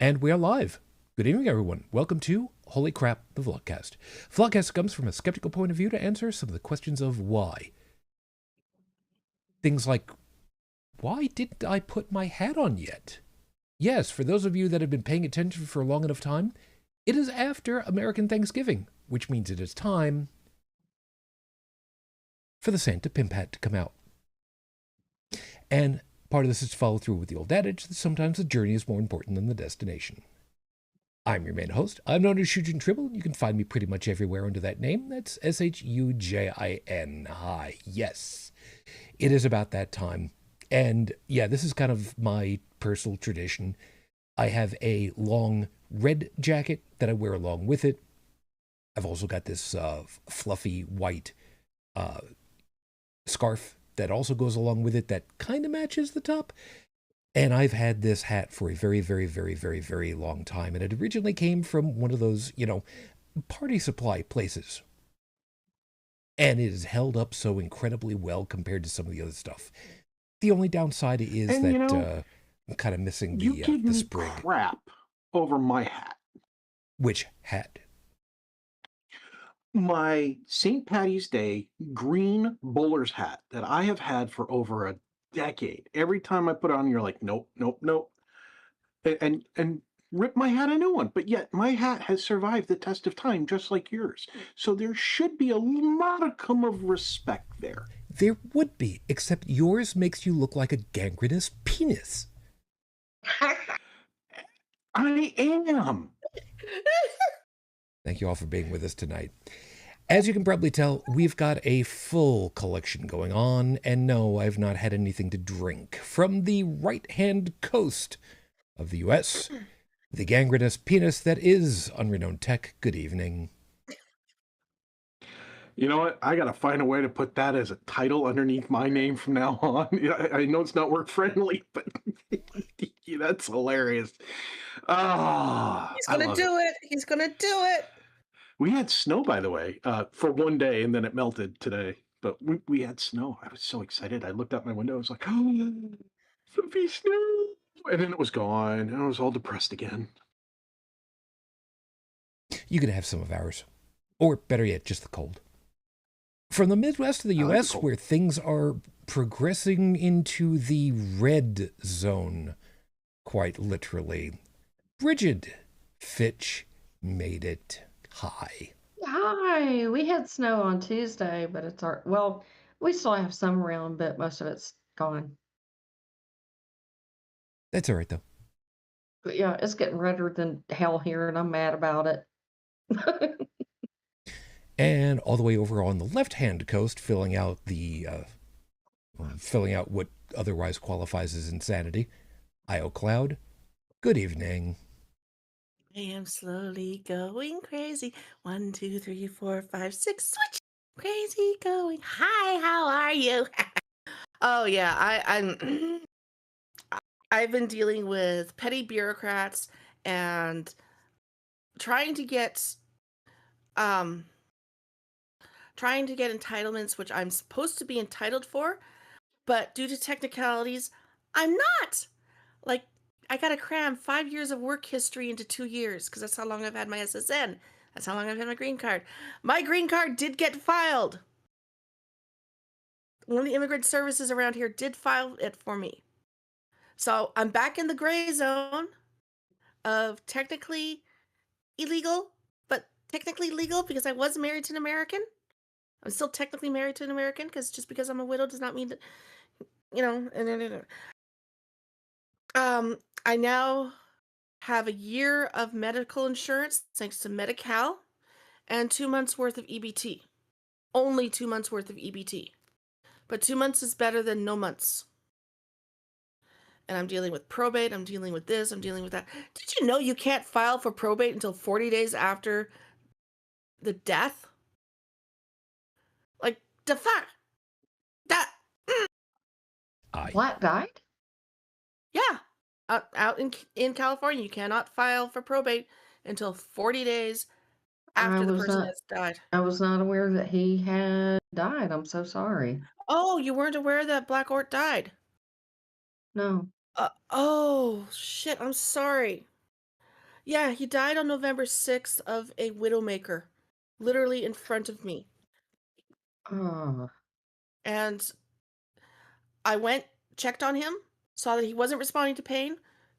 And we are live. Good evening, everyone. Welcome to Holy Crap, the Vlogcast. Vlogcast comes from a skeptical point of view to answer some of the questions of why. Things like, why didn't I put my hat on yet? Yes, for those of you that have been paying attention for a long enough time, it is after American Thanksgiving, which means it is time for the Santa Pimp hat to come out. And part of this is to follow through with the old adage that sometimes the journey is more important than the destination. I'm your main host. I'm known as Shujin Tribble. You can find me pretty much everywhere under that name. That's S-H-U-J-I-N. Hi. Yes. It is about that time. And yeah, this is kind of my personal tradition. I have a long red jacket that I wear along with it. I've also got this fluffy white scarf that also goes along with it that kind of matches the top. And I've had this hat for a very, very, very, very, very long time. And it originally came from one of those, party supply places. And it has held up so incredibly well compared to some of the other stuff. The only downside is that I'm kind of missing the sprig. Crap over my hat. Which hat? My St. Patty's Day green bowler's hat that I have had for over a decade. Every time I put it on, you're like, nope, nope, nope. And rip my hat a new one. But yet my hat has survived the test of time just like yours. So there should be a modicum of respect there. There would be, except yours makes you look like a gangrenous penis. I am. Thank you all for being with us tonight. As you can probably tell, we've got a full collection going on, and no, I've not had anything to drink. From the right-hand coast of the U.S., the gangrenous penis that is UnrenownedTech. Good evening. You know what? I got to find a way to put that as a title underneath my name from now on. I know it's not work friendly, but that's hilarious. He's going to do it. He's going to do it. We had snow, by the way, for one day, and then it melted today. But we had snow. I was so excited. I looked out my window. I was like, oh, fluffy snow. And then it was gone. And I was all depressed again. You could have some of ours. Or better yet, just the cold. From the Midwest of the U.S., where things are progressing into the red zone, quite literally, Brigid Fitch made it. Hi. Hi. We had snow on Tuesday, but it's we still have some around, but most of it's gone. That's all right, though. But yeah, it's getting redder than hell here, and I'm mad about it. And all the way over on the left-hand coast, filling out what otherwise qualifies as insanity, Io Cloud. Good evening. I am slowly going crazy. 1, 2, 3, 4, 5, 6. Switch. Crazy going. Hi, how are you? Oh yeah, I've been dealing with petty bureaucrats and trying to get entitlements, which I'm supposed to be entitled for, but due to technicalities, I'm not. Like, I got to cram 5 years of work history into 2 years because that's how long I've had my SSN. That's how long I've had my green card. My green card did get filed. One of the immigrant services around here did file it for me. So I'm back in the gray zone of technically illegal, but technically legal because I was married to an American. I'm still technically married to an American because just because I'm a widow does not mean that, I now have a year of medical insurance thanks to Medi-Cal and 2 months worth of EBT. Only 2 months worth of EBT. But 2 months is better than no months. And I'm dealing with probate, I'm dealing with this, I'm dealing with that. Did you know you can't file for probate until 40 days after the death? Like, the fuck? Black died? Yeah. Out in California, you cannot file for probate until 40 days after the person has died. I was not aware that he had died. I'm so sorry. Oh, you weren't aware that Black Ort died? No. Oh, shit, I'm sorry. Yeah, he died on November 6th of a widowmaker, literally in front of me. Oh, And I went, checked on him, saw that he wasn't responding to pain,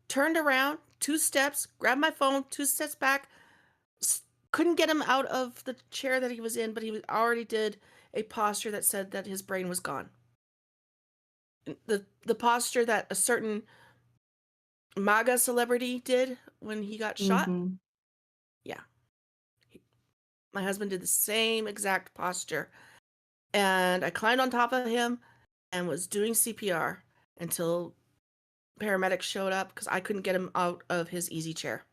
turned around, 2 steps, grabbed my phone, 2 steps back, couldn't get him out of the chair that he was in, but he already did a posture that said that his brain was gone. The posture that a certain MAGA celebrity did when he got shot. mm-hmm. Yeah. My husband did the same exact posture. And I climbed on top of him and was doing CPR until paramedics showed up because I couldn't get him out of his easy chair.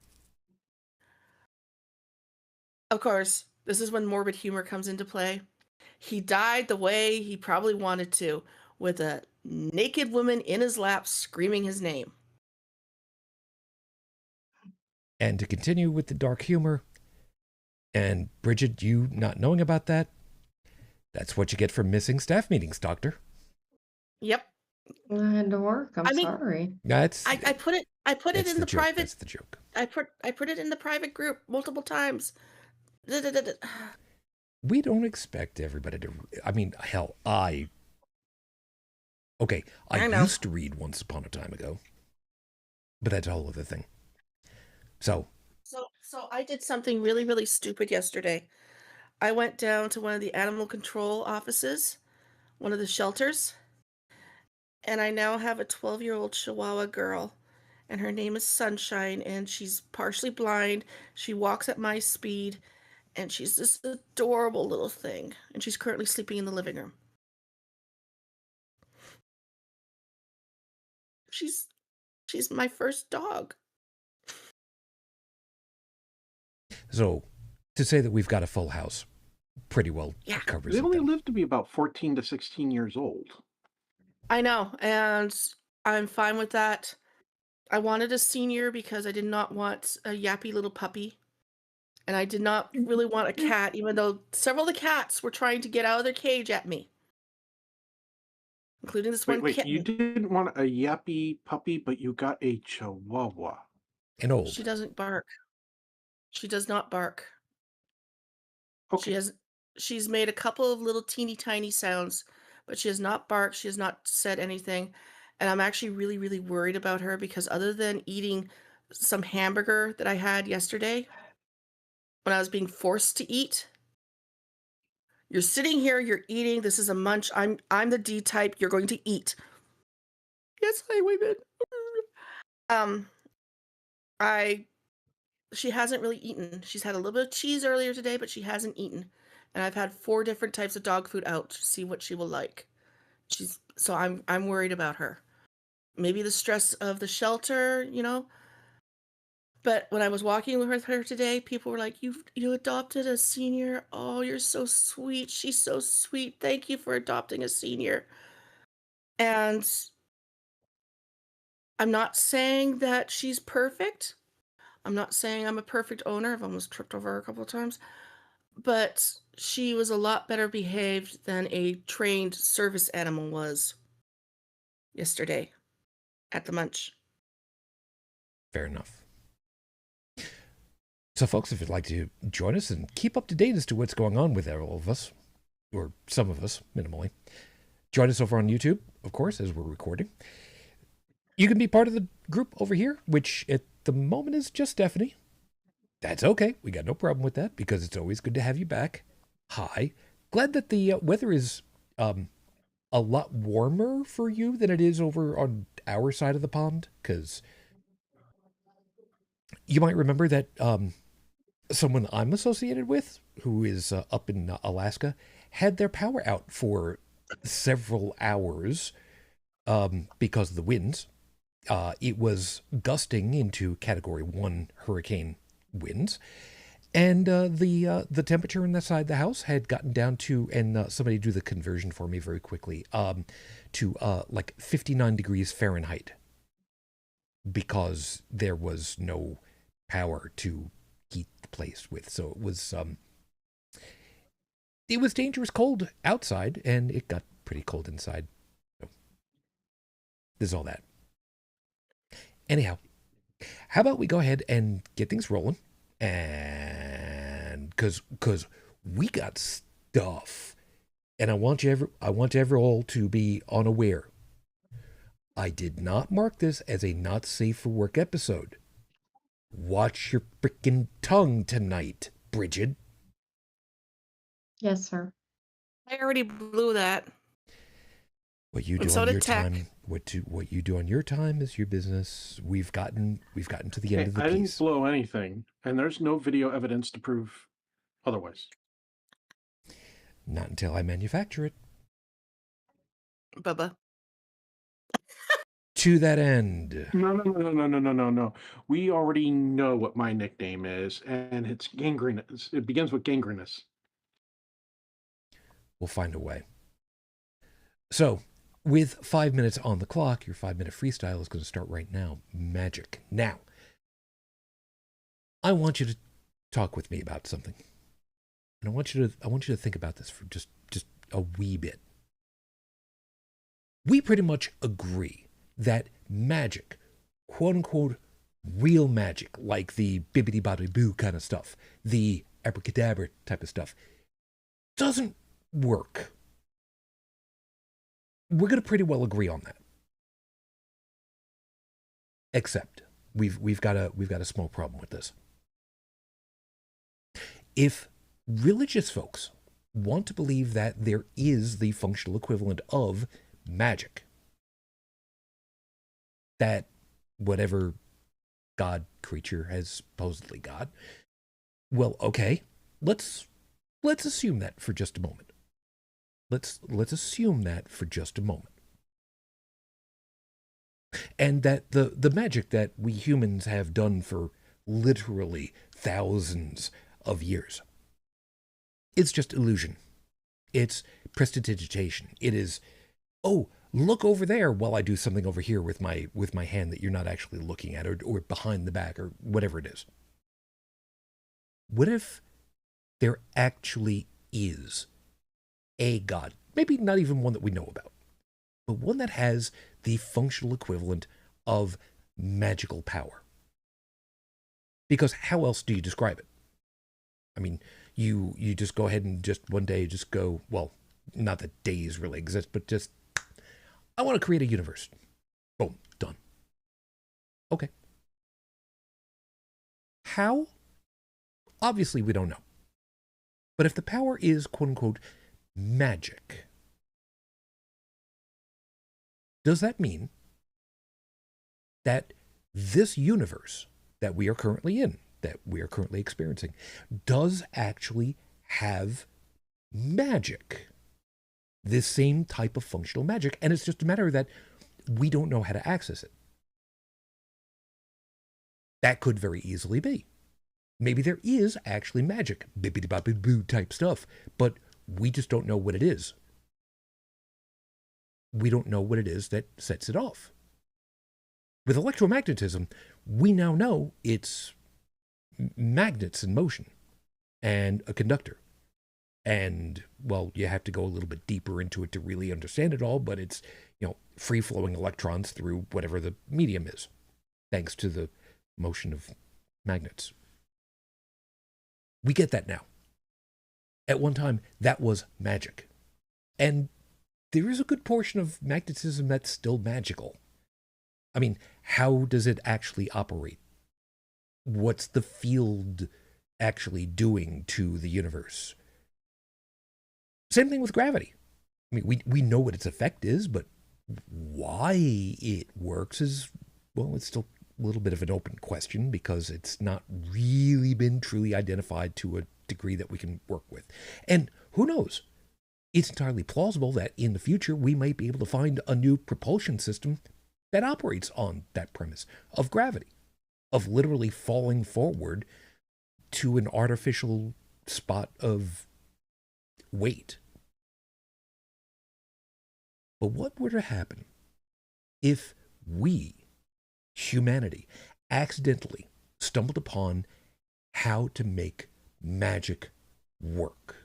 Of course, this is when morbid humor comes into play. He died the way he probably wanted to, with a naked woman in his lap screaming his name. And to continue with the dark humor, and Bridget, you not knowing about that, that's what you get for missing staff meetings, Doctor. Yep. I had to work. I'm I mean, sorry. That's I put it in the joke. private. That's the joke. I put it in the private group multiple times. We don't expect everybody to. I mean, hell, I know. used to read once upon a time ago, but that's a whole other thing. So I did something really, really stupid yesterday. I went down to one of the animal control offices, one of the shelters, and I now have a 12-year-old Chihuahua girl, and her name is Sunshine, and she's partially blind. She walks at my speed, and she's this adorable little thing, and she's currently sleeping in the living room. She's my first dog. So, to say that we've got a full house pretty well Yeah. covers They it. only then. live to be about 14 to 16 years old. I know, and I'm fine with that. I wanted a senior because I did not want a yappy little puppy. And I did not really want a cat, even though several of the cats were trying to get out of their cage at me. Including this one Wait, kitten. you didn't want a yappy puppy, but you got a Chihuahua. And old. She doesn't bark. She does not bark. Okay. She's made a couple of little teeny tiny sounds, but she has not barked. She has not said anything. And I'm actually really, really worried about her because other than eating some hamburger that I had yesterday, when I was being forced to eat, you're sitting here, you're eating, this is a munch. I'm the D type, you're going to eat. Yes, hi women. She hasn't really eaten. She's had a little bit of cheese earlier today, but she hasn't eaten. And I've had 4 different types of dog food out to see what she will like. So I'm worried about her. Maybe the stress of the shelter, you know. But when I was walking with her today, people were like, "You adopted a senior. Oh, you're so sweet. She's so sweet. Thank you for adopting a senior." And I'm not saying that she's perfect. I'm not saying I'm a perfect owner. I've almost tripped over her a couple of times. But she was a lot better behaved than a trained service animal was yesterday at the munch. Fair enough. So, folks, if you'd like to join us and keep up to date as to what's going on with all of us, or some of us, minimally, join us over on YouTube, of course, as we're recording. You can be part of the group over here, which at the moment is just Stephanie. That's okay. We got no problem with that because it's always good to have you back. Hi. Glad that the weather is a lot warmer for you than it is over on our side of the pond, because you might remember that someone I'm associated with, who is up in Alaska, had their power out for several hours because of the winds. It was gusting into Category 1 hurricane winds. And the temperature inside the house had gotten down to, and somebody do the conversion for me very quickly, to like 59 degrees Fahrenheit, because there was no power to heat the place with. So it was dangerous cold outside, and it got pretty cold inside. So, there's all that. Anyhow, How about we go ahead and get things rolling? And because we got stuff, and I want you all to be unaware. I did not mark this as a not safe for work episode. Watch your frickin' tongue tonight, Brigid. Yes, sir. I already blew that. What you do And so on did your Tech. time, what you do on your time is your business. We've gotten to the end of the I didn't piece. blow anything, and there's no video evidence to prove otherwise. Not until I manufacture it. Bubba. To that end, No. We already know what my nickname is, and it's gangrenous. It begins with gangrenous. we'll find a way. So, with 5 minutes on the clock, your 5-minute freestyle is going to start right now. Magic. Now, I want you to talk with me about something. And I want you to think about this for just a wee bit. We pretty much agree that magic, quote unquote, real magic, like the bibbidi bobbidi boo kind of stuff, the abracadabra type of stuff, doesn't work. We're going to pretty well agree on that. Except we've got a small problem with this. If religious folks want to believe that there is the functional equivalent of magic, that whatever god creature has supposedly got, well, okay, let's assume that for just a moment. Let's assume that for just a moment. And that the magic that we humans have done for literally thousands of years, it's just illusion. It's prestidigitation. It is, oh, look over there while I do something over here with my hand that you're not actually looking at, or behind the back, or whatever it is. What if there actually is a god, maybe not even one that we know about, but one that has the functional equivalent of magical power? Because how else do you describe it? I mean, you just go ahead and just one day just go, well, not that days really exist, but just, I want to create a universe. Boom, done. Okay. How? Obviously, we don't know. But if the power is, quote unquote, magic, does that mean that this universe that we are currently in, that we are currently experiencing, does actually have magic? This same type of functional magic, and it's just a matter that we don't know how to access it. That could very easily be. Maybe there is actually magic, bibbidi-bobbidi-boo type stuff, but we just don't know what it is. We don't know what it is that sets it off. With electromagnetism, we now know it's magnets in motion and a conductor. And, well, you have to go a little bit deeper into it to really understand it all, but it's, free-flowing electrons through whatever the medium is, thanks to the motion of magnets. We get that now. At one time, that was magic. And there is a good portion of magnetism that's still magical. I mean, how does it actually operate? What's the field actually doing to the universe? Same thing with gravity. I mean, we know what its effect is, but why it works is, well, it's still a little bit of an open question because it's not really been truly identified to a degree that we can work with. And who knows? It's entirely plausible that in the future we might be able to find a new propulsion system that operates on that premise of gravity, of literally falling forward to an artificial spot of weight. But what were to happen if we, humanity, accidentally stumbled upon how to make magic work?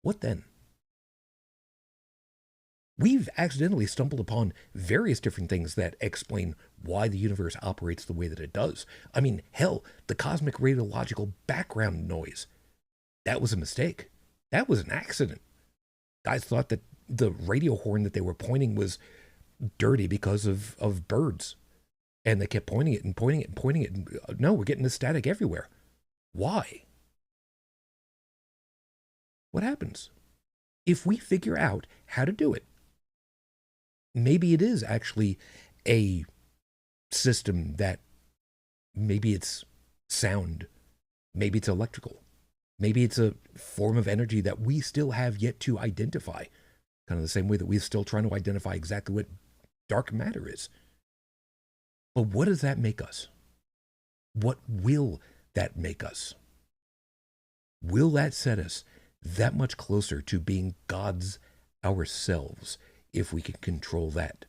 What then? We've accidentally stumbled upon various different things that explain why the universe operates the way that it does. I mean, hell, the cosmic radiological background noise. That was a mistake. That was an accident. Guys thought that the radio horn that they were pointing was dirty because of birds. And they kept pointing it and pointing it and pointing it. And, no, we're getting the static everywhere. Why? What happens? If we figure out how to do it, maybe it is actually a system that maybe it's sound, maybe it's electrical, maybe it's a form of energy that we still have yet to identify. Kind of the same way that we're still trying to identify exactly what dark matter is. But what does that make us? What will that make us? Will that set us that much closer to being gods ourselves if we can control that?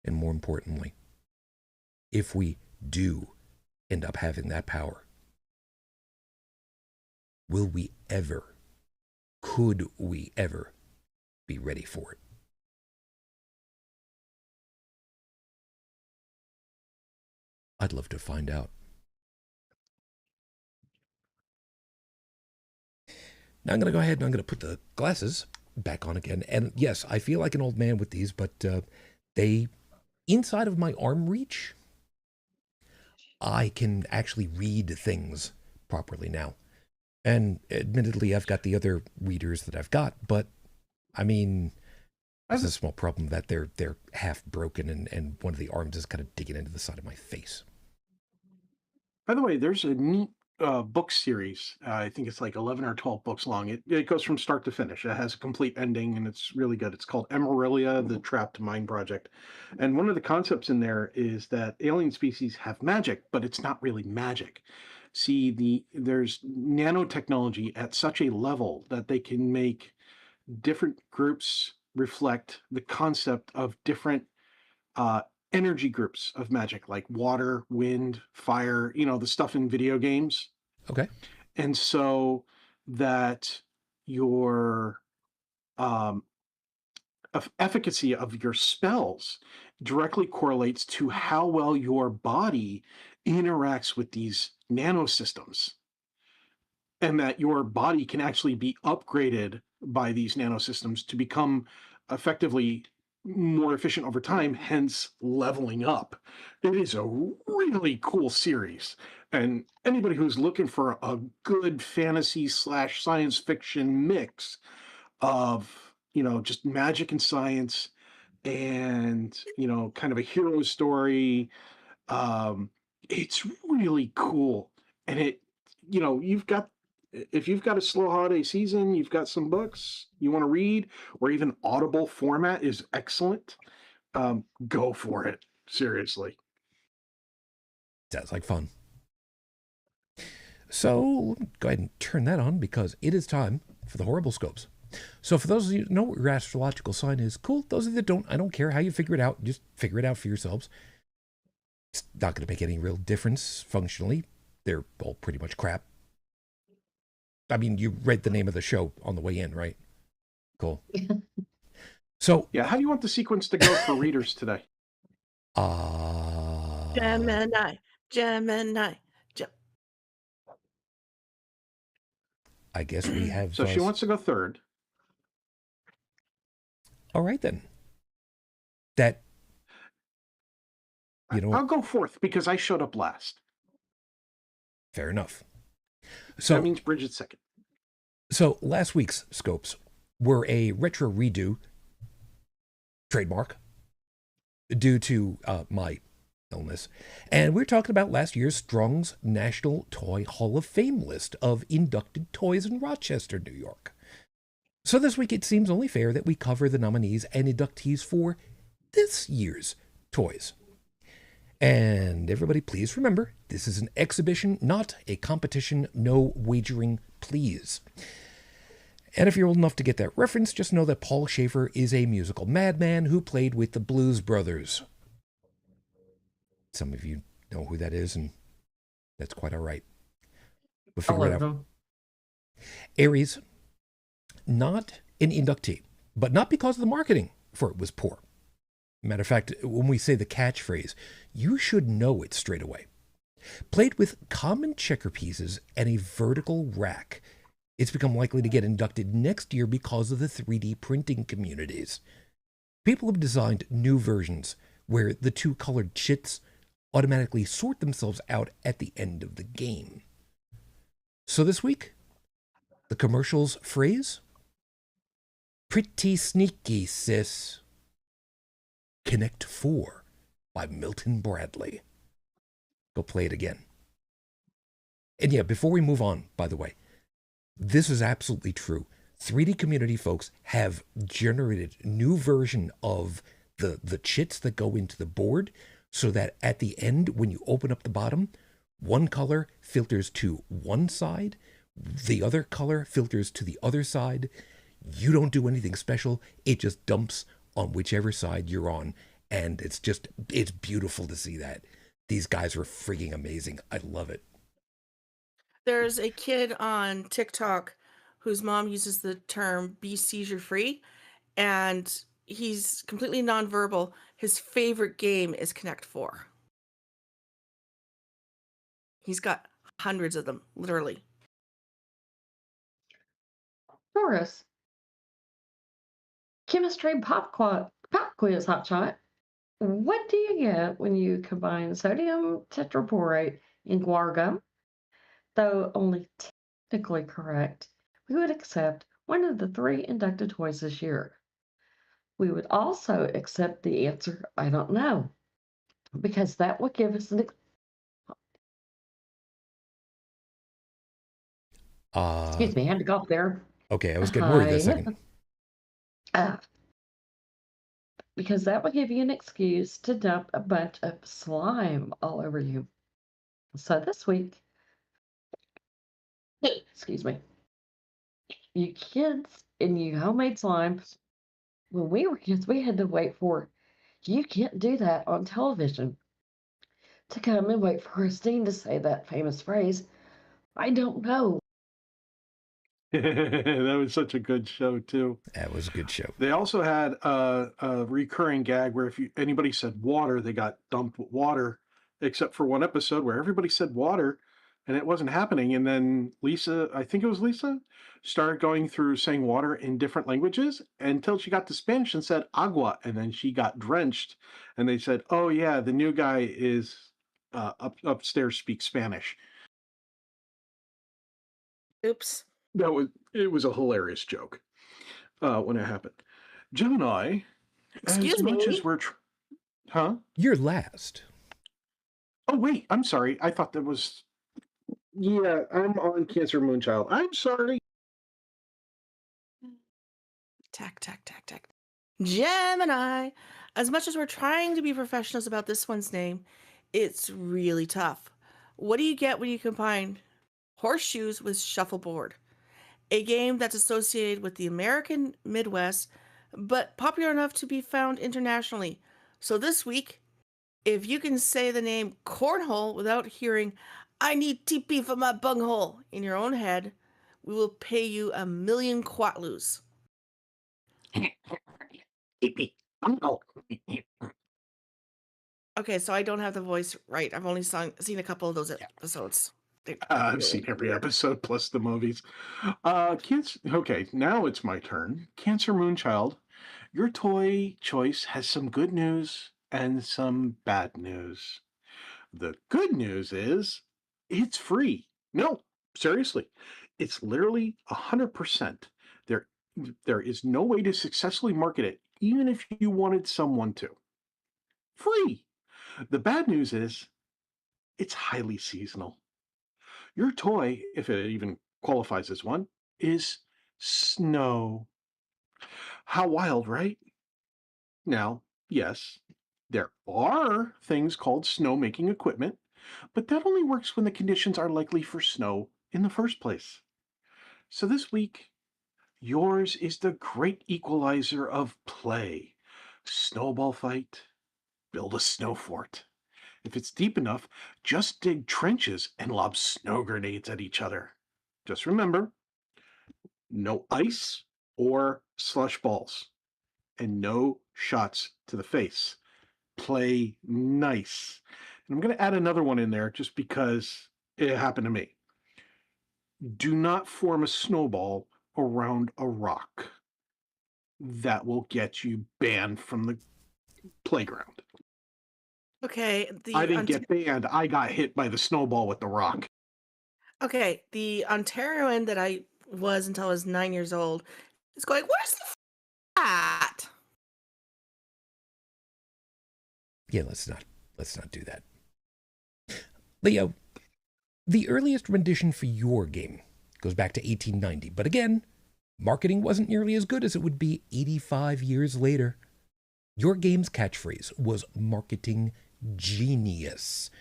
And more importantly, if we do end up having that power, will we ever, could we ever be ready for it? I'd love to find out. Now I'm going to go ahead and I'm going to put the glasses back on again. And yes, I feel like an old man with these, but they, inside of my arm reach, I can actually read things properly now. And admittedly, I've got the other readers that I've got, but I mean, there's a small problem that they're half broken and one of the arms is kind of digging into the side of my face. By the way, there's a neat book series. I think it's like 11 or 12 books long. It goes from start to finish. It has a complete ending, and it's really good. It's called Emerilia, the Trapped Mind Project. And one of the concepts in there is that alien species have magic, but it's not really magic. See, there's nanotechnology at such a level that they can make different groups reflect the concept of different energy groups of magic, like water, wind, fire, the stuff in video games. Okay. And so that your efficacy of your spells directly correlates to how well your body interacts with these nanosystems, and that your body can actually be upgraded by these nanosystems to become effectively more efficient over time, hence leveling up. It is a really cool series. And anybody who's looking for a good fantasy / science fiction mix of, just magic and science and, kind of a hero story, it's really cool. And if you've got a slow holiday season, you've got some books you want to read, or even Audible format is excellent, go for it. Seriously. Sounds like fun. So go ahead and turn that on because it is time for the horrible scopes. So for those of you who know what your astrological sign is, cool. Those of you that don't, I don't care how you figure it out. Just figure it out for yourselves. It's not going to make any real difference functionally. They're all pretty much crap. I mean, you read the name of the show on the way in, right? Cool. So yeah, how do you want the sequence to go for readers today? Gemini. I guess we have. So she wants to go third. All right then. That. I'll go fourth because I showed up last. Fair enough. So that means Bridget's second. So last week's scopes were a retro redo trademark due to my illness. And we're talking about last year's Strong's National Toy Hall of Fame list of inducted toys in Rochester, New York. So this week it seems only fair that we cover the nominees and inductees for this year's toys. And everybody, please remember, this is an exhibition, not a competition. No wagering, please. And if you're old enough to get that reference, just know that Paul Schaefer is a musical madman who played with the Blues Brothers. Some of you know who that is, and that's quite all right. We'll figure it out. Aries, not an inductee, but not because the marketing for it was poor. Matter of fact, when we say the catchphrase, you should know it straight away. Played with common checker pieces and a vertical rack, it's become likely to get inducted next year because of the 3D printing communities. People have designed new versions where the two colored chits automatically sort themselves out at the end of the game. So this week, the commercial's phrase, "Pretty sneaky, sis." Connect 4 by Milton Bradley. Go play it again. And yeah, before we move on, by the way, this is absolutely true. 3D community folks have generated a new version of the chits that go into the board so that at the end, when you open up the bottom, one color filters to one side, the other color filters to the other side. You don't do anything special. It just dumps on whichever side you're on. And it's beautiful to see that. These guys are freaking amazing. I love it. There's a kid on TikTok whose mom uses the term "be seizure free," and he's completely nonverbal. His favorite game is Connect 4. He's got hundreds of them, literally. Taurus. Chemistry pop quiz hotshot. What do you get when you combine sodium tetraborate and guar gum? Though only technically correct, we would accept one of the 3 inducted toys this year. We would also accept the answer, I don't know, because that would give us an excuse me, I had to cough there. Okay, I was getting worried a second. Because that would give you an excuse to dump a bunch of slime all over you. So this week, excuse me, you kids and you homemade slime, when we were kids, we had to wait for, you can't do that on television, to come and wait for Christine to say that famous phrase, I don't know. That was such a good show, too. That was a good show. They also had a recurring gag where if anybody said water, they got dumped with water, except for one episode where everybody said water and it wasn't happening. And then Lisa, I think it was Lisa, started going through saying water in different languages until she got to Spanish and said agua. And then she got drenched. And they said, oh, yeah, the new guy is upstairs speaks Spanish. Oops. It was a hilarious joke when it happened. Gemini, Excuse as me? much as we're huh? You're last. Oh wait, I'm sorry. I thought that was yeah. I'm on Cancer Moonchild. I'm sorry. Tack. Gemini. As much as we're trying to be professionals about this one's name, it's really tough. What do you get when you combine horseshoes with shuffleboard? A game that's associated with the American Midwest, but popular enough to be found internationally. So this week, if you can say the name cornhole without hearing, I need TP for my bunghole in your own head, we will pay you 1,000,000 quatlus. TP. Bunghole. Okay, so I don't have the voice right. I've only seen a couple of those episodes. I've seen every episode plus the movies. Okay, now it's my turn. Cancer Moonchild, your toy choice has some good news and some bad news. The good news is it's free. No, seriously, it's literally 100%. There is no way to successfully market it, even if you wanted someone to. Free. The bad news is it's highly seasonal. Your toy, if it even qualifies as one, is snow. How wild, right? Now, yes, there are things called snow-making equipment, but that only works when the conditions are likely for snow in the first place. So this week, yours is the great equalizer of play. Snowball fight, build a snow fort. If it's deep enough, just dig trenches and lob snow grenades at each other. Just remember, no ice or slush balls, and no shots to the face. Play nice. And I'm going to add another one in there just because it happened to me. Do not form a snowball around a rock. That will get you banned from the playground. Okay, I didn't get banned. I got hit by the snowball with the rock. okay, the Ontarian that I was until I was 9 years old is going, where's the at? Yeah, let's not do that. Leo, the earliest rendition for your game goes back to 1890, but again, marketing wasn't nearly as good as it would be 85 years later. Your game's catchphrase was marketing genius.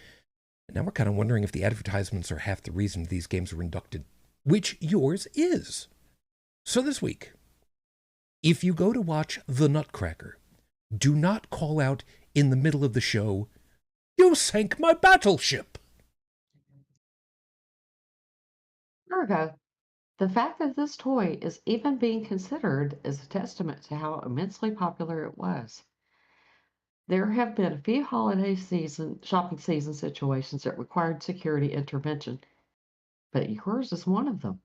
And now we're kind of wondering if the advertisements are half the reason these games were inducted, which yours is. So this week, if you go to watch The Nutcracker, do not call out in the middle of the show, "You sank my battleship!" Ergo, the fact that this toy is even being considered is a testament to how immensely popular it was. There have been a few shopping season situations that required security intervention, but yours is one of them.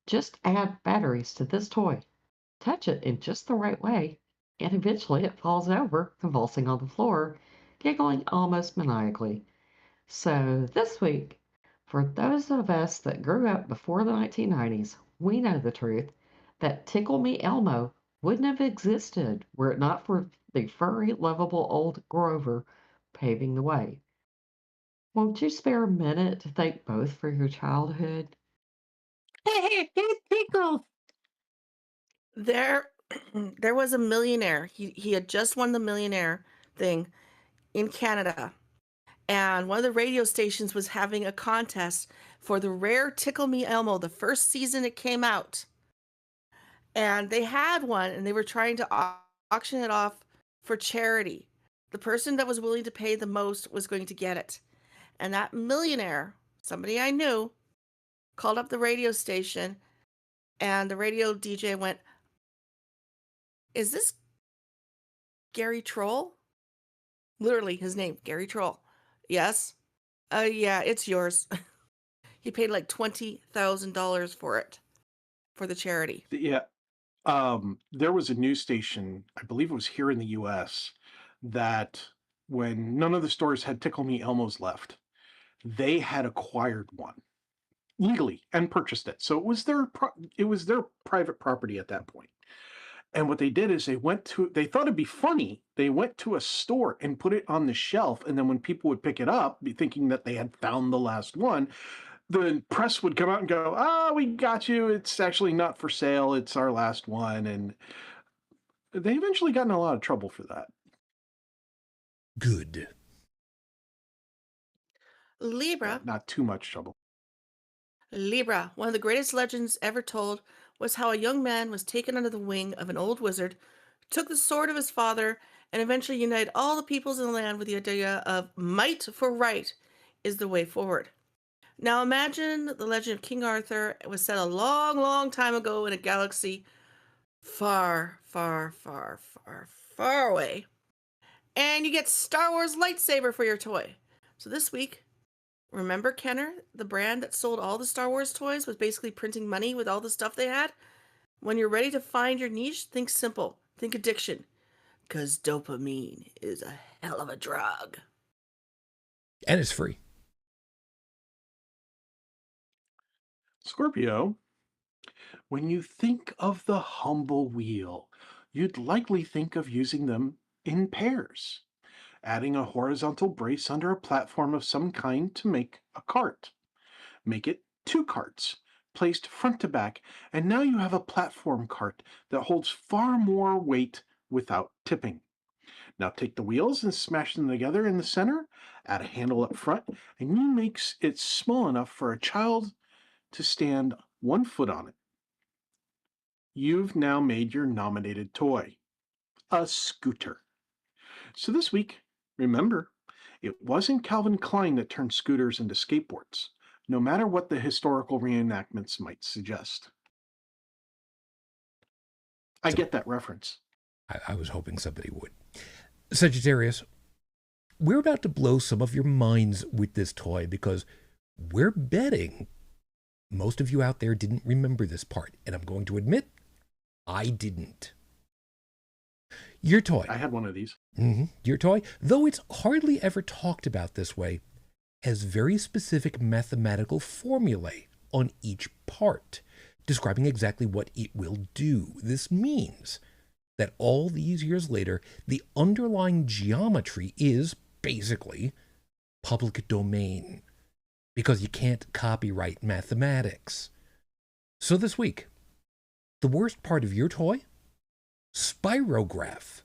Just add batteries to this toy, touch it in just the right way, and eventually it falls over, convulsing on the floor, giggling almost maniacally. So this week, for those of us that grew up before the 1990s, we know the truth that Tickle Me Elmo wouldn't have existed were it not for the furry, lovable old Grover paving the way. Won't you spare a minute to thank both for your childhood? Tickle. There, there was a millionaire. He had just won the millionaire thing in Canada. And one of the radio stations was having a contest for the rare Tickle Me Elmo, the first season it came out. And they had one, and they were trying to auction it off for charity. The person that was willing to pay the most was going to get it. And that millionaire, somebody I knew, called up the radio station, and the radio DJ went, "Is this Gary Troll?" Literally his name, Gary Troll. "Yes." Yeah, it's yours." He paid like $20,000 for it, for the charity. Yeah. There was a news station, I believe it was here in the US, that when none of the stores had Tickle Me Elmos left, they had acquired one legally and purchased it. So it was their private property at that point. And what they did is they thought it'd be funny. They went to a store and put it on the shelf. And then when people would pick it up, be thinking that they had found the last one, the press would come out and go, "Ah, we got you. It's actually not for sale. It's our last one." And they eventually got in a lot of trouble for that. Good. Libra, Not too much trouble. Libra, one of the greatest legends ever told, was how a young man was taken under the wing of an old wizard, took the sword of his father, and eventually united all the peoples in the land with the idea of might for right is the way forward. Now imagine the legend of King Arthur was set a long, long time ago in a galaxy far, far, far, far, far away. And you get Star Wars lightsaber for your toy. So this week, remember Kenner, the brand that sold all the Star Wars toys, was basically printing money with all the stuff they had? When you're ready to find your niche, think simple. Think addiction. Because dopamine is a hell of a drug. And it's free. Scorpio, when you think of the humble wheel, you'd likely think of using them in pairs, adding a horizontal brace under a platform of some kind to make a cart. Make it 2 carts, placed front to back, and now you have a platform cart that holds far more weight without tipping. Now take the wheels and smash them together in the center, add a handle up front, and you make it small enough for a child to stand 1 foot on it. You've now made your nominated toy, a scooter. So this week, remember, it wasn't Calvin Klein that turned scooters into skateboards, no matter what the historical reenactments might suggest. I get that reference. I was hoping somebody would. Sagittarius, we're about to blow some of your minds with this toy because we're betting most of you out there didn't remember this part. And I'm going to admit, I didn't. Your toy. I had one of these. Your toy, though it's hardly ever talked about this way, has very specific mathematical formulae on each part, describing exactly what it will do. This means that all these years later, the underlying geometry is basically public domain, because you can't copyright mathematics. So this week, the worst part of your toy, spirograph,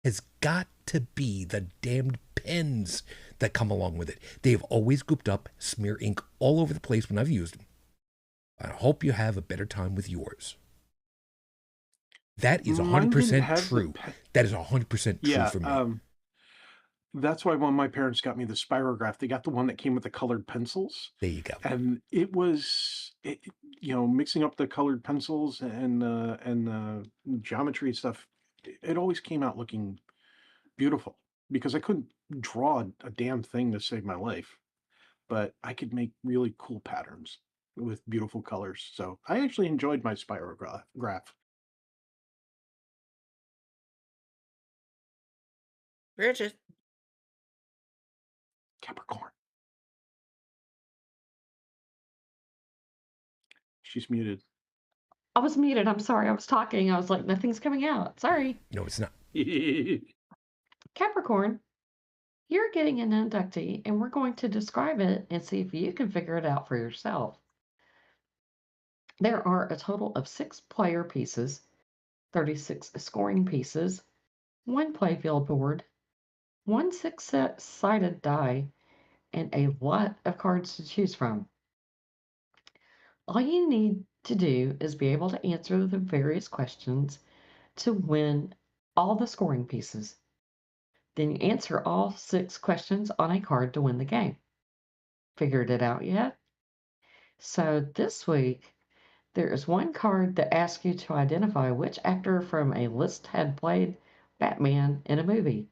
has got to be the damned pens that come along with it. They've always gooped up, smear ink all over the place when I've used them. I hope you have a better time with yours. That is 100% true. That is 100% true for me. That's why when my parents got me the spirograph, they got the one that came with the colored pencils. There you go. And it was, mixing up the colored pencils and geometry stuff. It always came out looking beautiful because I couldn't draw a damn thing to save my life, but I could make really cool patterns with beautiful colors. So I actually enjoyed my spirograph. Bridget. Capricorn. She's muted. I was muted. I'm sorry. I was talking. I was like, nothing's coming out. Sorry. No, it's not. Capricorn, you're getting an inductee, and we're going to describe it and see if you can figure it out for yourself. There are a total of 6 player pieces, 36 scoring pieces, 1 playfield board, 1 6-sided die, and a lot of cards to choose from. All you need to do is be able to answer the various questions to win all the scoring pieces. Then you answer all 6 questions on a card to win the game. Figured it out yet? So this week, there is 1 card that asks you to identify which actor from a list had played Batman in a movie.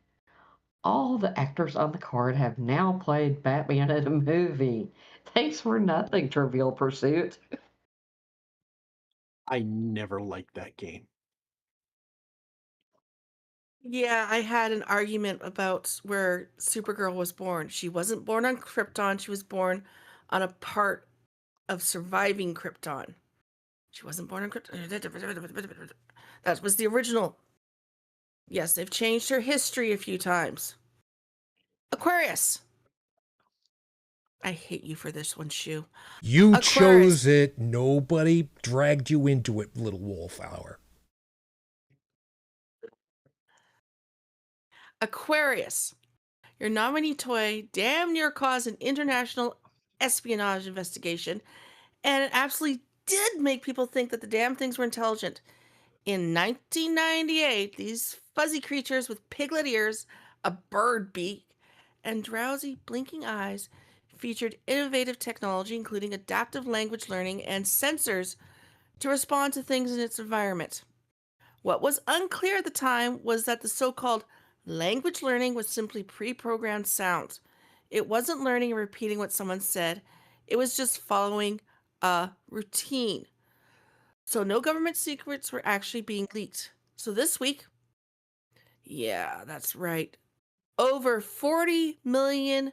All the actors on the card have now played Batman in a movie. Thanks for nothing, Trivial Pursuit. I never liked that game. Yeah, I had an argument about where Supergirl was born. She wasn't born on Krypton. She was born on a part of surviving Krypton. She wasn't born on Krypton. That was the original. Yes, they've changed her history a few times. Aquarius. I hate you for this one, Shu. You Aquarius. chose it. Nobody dragged you into it, little wallflower. Aquarius. Your nominee toy damn near caused an international espionage investigation, and it absolutely did make people think that the damn things were intelligent. In 1998, these fuzzy creatures with piglet ears, a bird beak, and drowsy blinking eyes featured innovative technology, including adaptive language learning and sensors to respond to things in its environment. What was unclear at the time was that the so-called language learning was simply pre-programmed sounds. It wasn't learning and repeating what someone said. It was just following a routine. So no government secrets were actually being leaked. So this week, yeah, that's right, over 40 million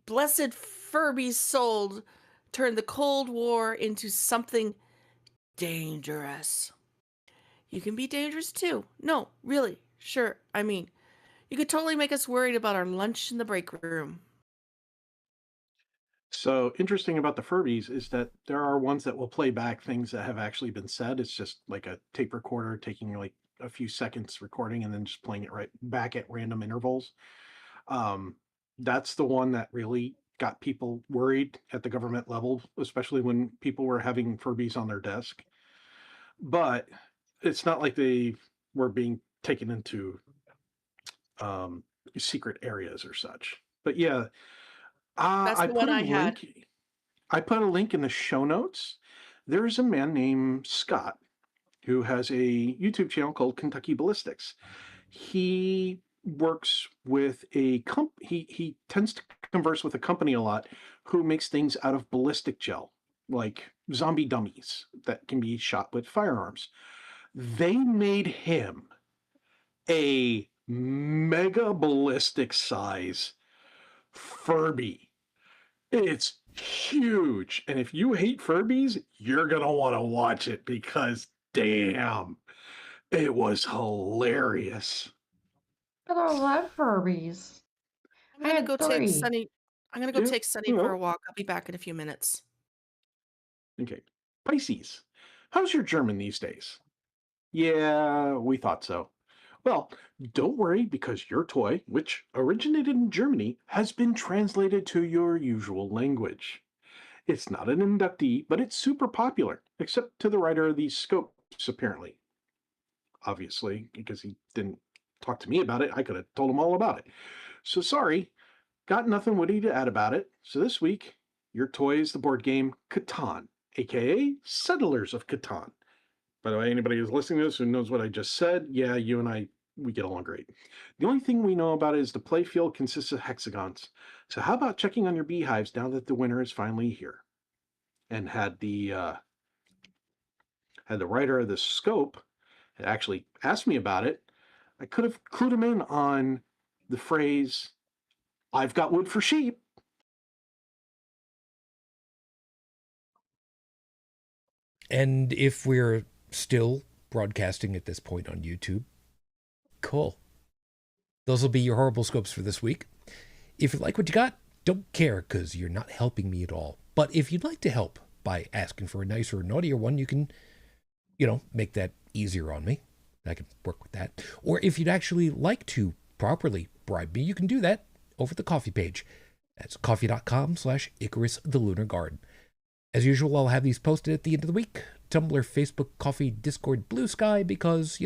blessed Furbies sold turned the Cold War into something dangerous. You can be dangerous too. No, really, sure. I mean, you could totally make us worried about our lunch in the break room. So interesting about the Furbies is that there are ones that will play back things that have actually been said. It's just like a tape recorder taking like a few seconds recording and then just playing it right back at random intervals. That's the one that really got people worried at the government level, especially when people were having Furbies on their desk. But it's not like they were being taken into secret areas or such. But yeah, That's the one I had. I put a link in the show notes There's a man named Scott who has a YouTube channel called Kentucky Ballistics. He works with he tends to converse with a company a lot who makes things out of ballistic gel, like zombie dummies that can be shot with firearms. They made him a mega ballistic size FURBY. It's huge. And if you hate Furbies, you're going to want to watch it because damn, it was hilarious. But I love Furbies. I'm I gonna had go take 3. Sunny. I'm gonna go Yeah, take Sunny you for a know. walk. I'll be back in a few minutes. Okay. Pisces. How's your German these days? Yeah, we thought so. Well, don't worry because your toy, which originated in Germany, has been translated to your usual language. It's not an inductee, but it's super popular, except to the writer of these scopes, apparently. Obviously, because he didn't talk to me about it, I could have told him all about it. So sorry, got nothing witty to add about it. So this week, your toy is the board game Catan, aka Settlers of Catan. By the way, anybody who's listening to this who knows what I just said, yeah, you and I, we get along great. The only thing we know about it is the play field consists of hexagons. So how about checking on your beehives now that the winter is finally here? And had the writer of the scope had actually asked me about it, I could have clued him in on the phrase, I've got wood for sheep. And if we're still broadcasting at this point on YouTube, cool. Those will be your horrible scopes for this week. If you like what you got, don't care because you're not helping me at all. But if you'd like to help by asking for a nicer or naughtier one, you can, make that easier on me. I can work with that. Or if you'd actually like to properly bribe me, you can do that over the coffee page. That's coffee.com/Icarus the Lunar Guard. As usual, I'll have these posted at the end of the week. Tumblr, Facebook, Coffee, Discord, BlueSky, because,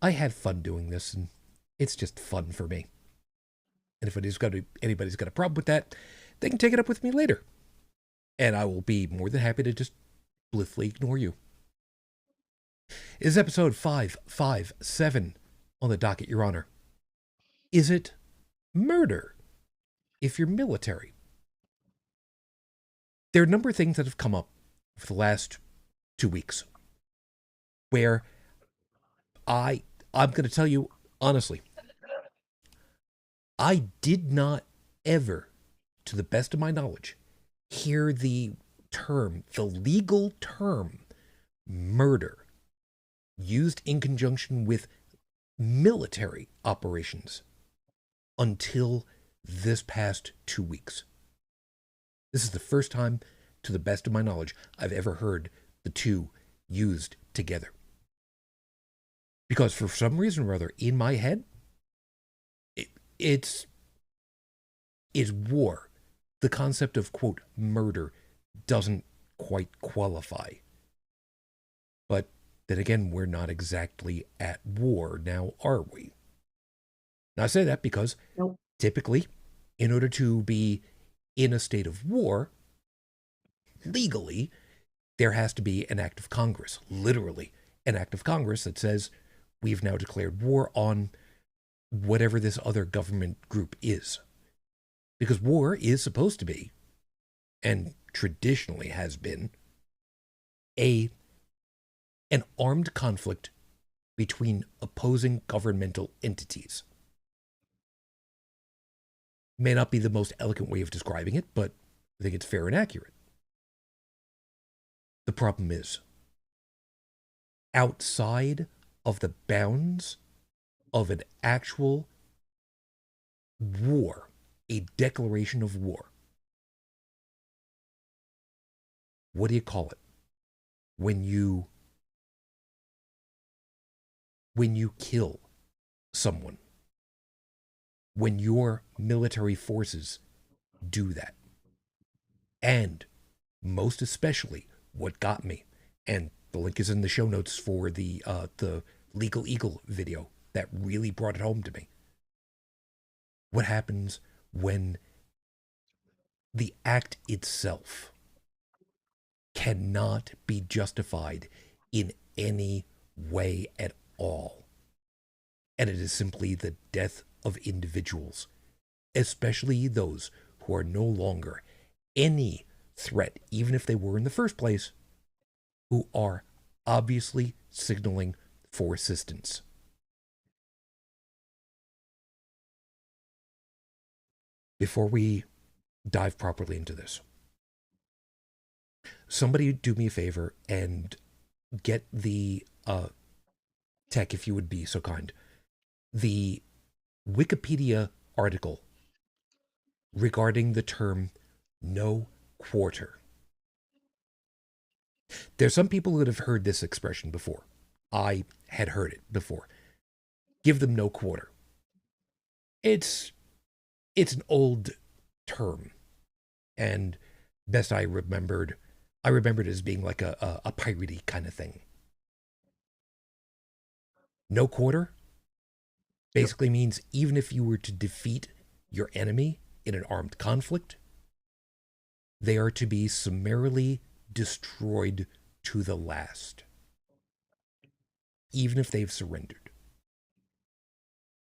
I have fun doing this, and it's just fun for me. And if anybody's got a problem with that, they can take it up with me later. And I will be more than happy to just blithely ignore you. It is episode 557 on the docket, Your Honor. Is it murder if you're military? There are a number of things that have come up for the last 2 weeks where I'm going to tell you honestly, I did not ever, to the best of my knowledge, hear the legal term, murder, used in conjunction with military operations until this past 2 weeks. This is the first time, to the best of my knowledge, I've ever heard the two used together. Because for some reason or other, in my head, it's war. The concept of, quote, murder doesn't quite qualify. But then again, we're not exactly at war now, are we? Now, I say that because typically, in order to be in a state of war, legally, there has to be an act of Congress, literally an act of Congress that says, we've now declared war on whatever this other government group is. Because war is supposed to be, and traditionally has been, an armed conflict between opposing governmental entities. May not be the most eloquent way of describing it, but I think it's fair and accurate. The problem is, outside of the bounds of an actual war, a declaration of war, what do you call it? When you kill someone, when your military forces do that. And most especially, what got me, and the link is in the show notes for the Legal Eagle video that really brought it home to me. What happens when the act itself cannot be justified in any way at all. And it is simply the death of individuals, especially those who are no longer any threat, even if they were in the first place, who are obviously signaling for assistance. Before we dive properly into this, somebody do me a favor and get the tech, if you would be so kind, the Wikipedia article regarding the term no quarter. There's some people that have heard this expression before. I had heard it before. Give them no quarter. It's an old term, and best I remembered it as being like a piratey kind of thing. No quarter basically means even if you were to defeat your enemy in an armed conflict, they are to be summarily destroyed to the last, even if they've surrendered.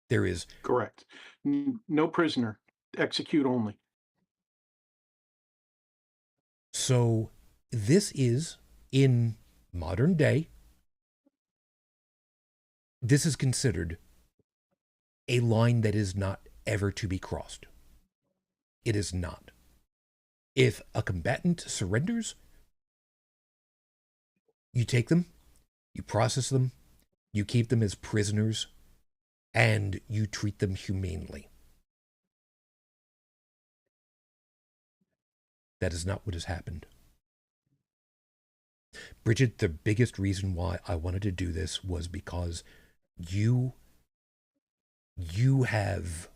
There is... Correct. No prisoner. Execute only. So this is, in modern day, this is considered a line that is not ever to be crossed. It is not. If a combatant surrenders, you take them, you process them, you keep them as prisoners, and you treat them humanely. That is not what has happened. Bridget, the biggest reason why I wanted to do this was because you have...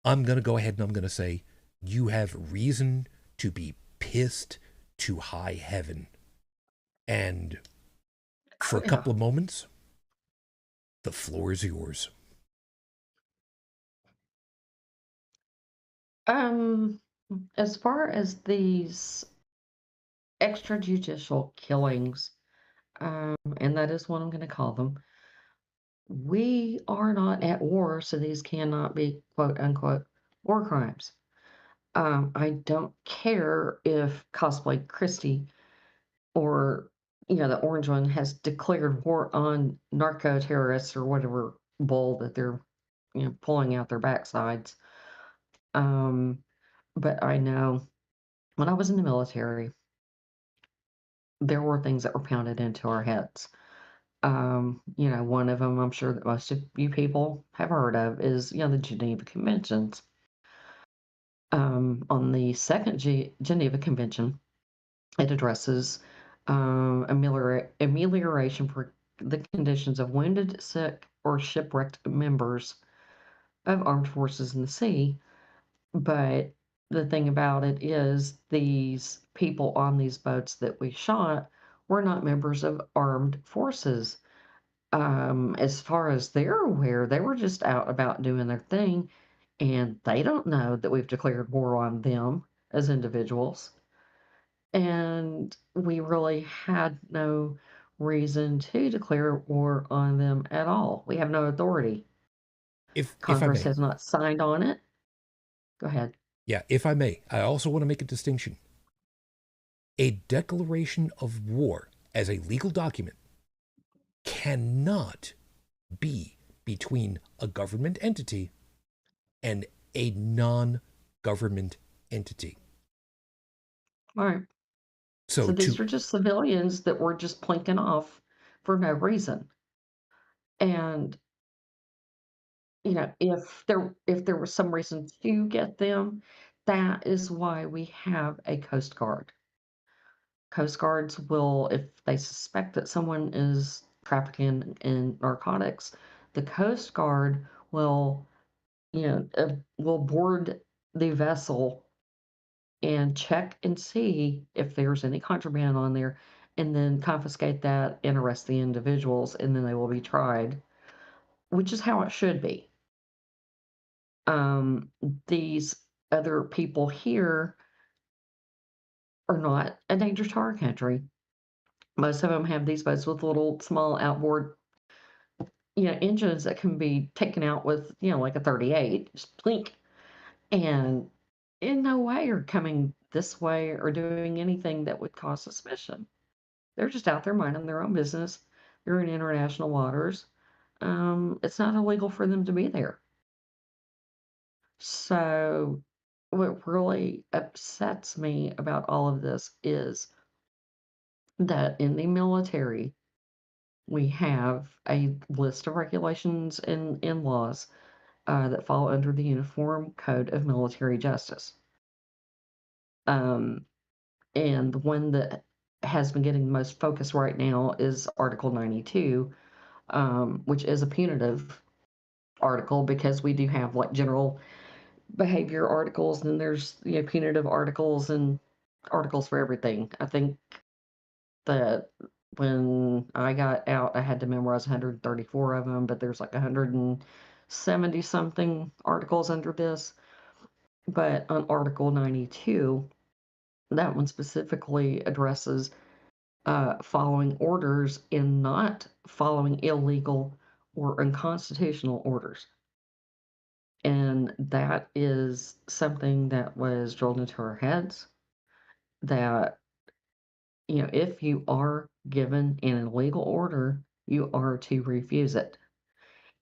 I'm going to go ahead and I'm going to say you have reason to be pissed to high heaven. And for a couple of moments, the floor is yours. As far as these extrajudicial killings, and that is what I'm going to call them, we are not at war, so these cannot be quote unquote war crimes. I don't care if Cosplay Christie or the orange one has declared war on narco terrorists or whatever bull that they're pulling out their backsides. But I know when I was in the military, there were things that were pounded into our heads. One of them I'm sure that most of you people have heard of is the Geneva Conventions. On the second Geneva Convention, it addresses amelioration for the conditions of wounded, sick, or shipwrecked members of armed forces in the sea. But the thing about it is these people on these boats that we shot were not members of armed forces. As far as they're aware, they were just out about doing their thing, and they don't know that we've declared war on them as individuals. And we really had no reason to declare war on them at all. We have no authority. If I Congress may. has not signed on it. Go ahead. Yeah, if I may, I also want to make a distinction. A declaration of war as a legal document cannot be between a government entity and a non-government entity. All right. So these are just civilians that were just plinking off for no reason. And if there was some reason to get them, that is why we have a Coast Guard. Coast Guards will, if they suspect that someone is trafficking in narcotics, the Coast Guard will, will board the vessel and check and see if there's any contraband on there, and then confiscate that and arrest the individuals, and then they will be tried, which is how it should be. These other people here, are not a danger to our country. Most of them have these boats with little small outboard, engines that can be taken out with, like a 38, just blink. And in no way are coming this way or doing anything that would cause suspicion. They're just out there minding their own business. They're in international waters. It's not illegal for them to be there. So, what really upsets me about all of this is that in the military, we have a list of regulations and laws that fall under the Uniform Code of Military Justice. And the one that has been getting the most focus right now is Article 92, which is a punitive article because we do have like general behavior articles, and there's punitive articles and articles for everything. I think that when I got out, I had to memorize 134 of them, but there's like 170 something articles under this. But on Article 92, that one specifically addresses following orders and not following illegal or unconstitutional orders. And that is something that was drilled into our heads that, if you are given an illegal order, you are to refuse it.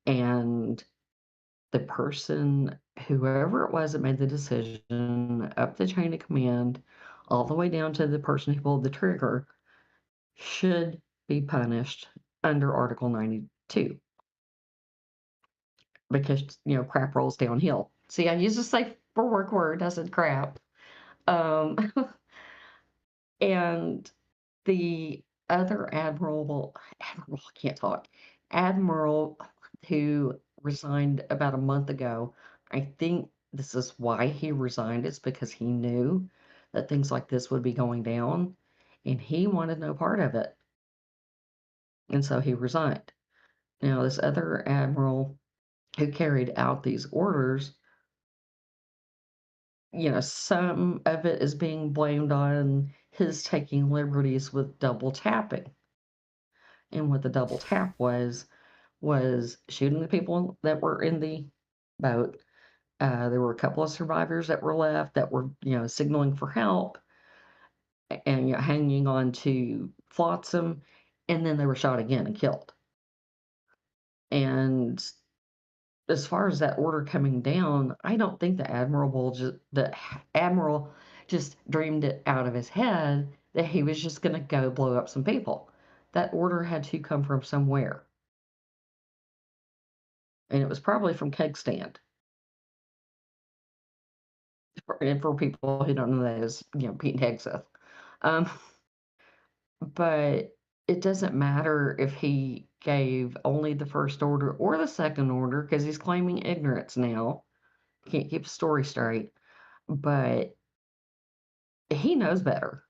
And the person, whoever it was that made the decision, up the chain of command, all the way down to the person who pulled the trigger, should be punished under Article 92. Because, crap rolls downhill. See, I used a safe for work word. I said crap. Um, and the other admiral, I can't talk, admiral who resigned about a month ago, I think this is why he resigned. It's because he knew that things like this would be going down, and he wanted no part of it. And so he resigned. Now, this other admiral who carried out these orders, some of it is being blamed on his taking liberties with double tapping. And what the double tap was shooting the people that were in the boat. There were a couple of survivors that were left that were, signaling for help and hanging on to flotsam, and then they were shot again and killed. And as far as that order coming down, I don't think the admiral just dreamed it out of his head that he was just going to go blow up some people. That order had to come from somewhere. And it was probably from Keg Stand. And for people who don't know, that is, Pete and Hegseth. But it doesn't matter if he gave only the first order or the second order, because he's claiming ignorance now. Can't keep a story straight. But he knows better.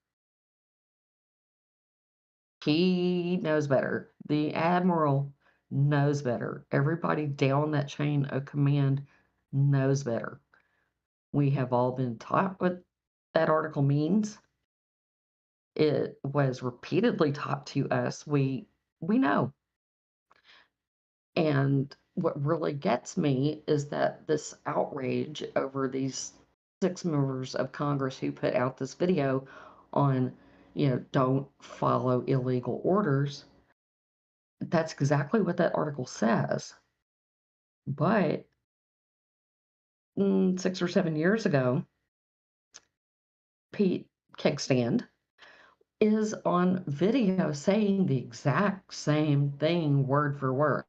He knows better. The admiral knows better. Everybody down that chain of command knows better. We have all been taught what that article means. It was repeatedly taught to us. We know. And what really gets me is that this outrage over these 6 members of Congress who put out this video on, don't follow illegal orders. That's exactly what that article says. But 6 or 7 years ago, Pete Kegstand is on video saying the exact same thing word for word.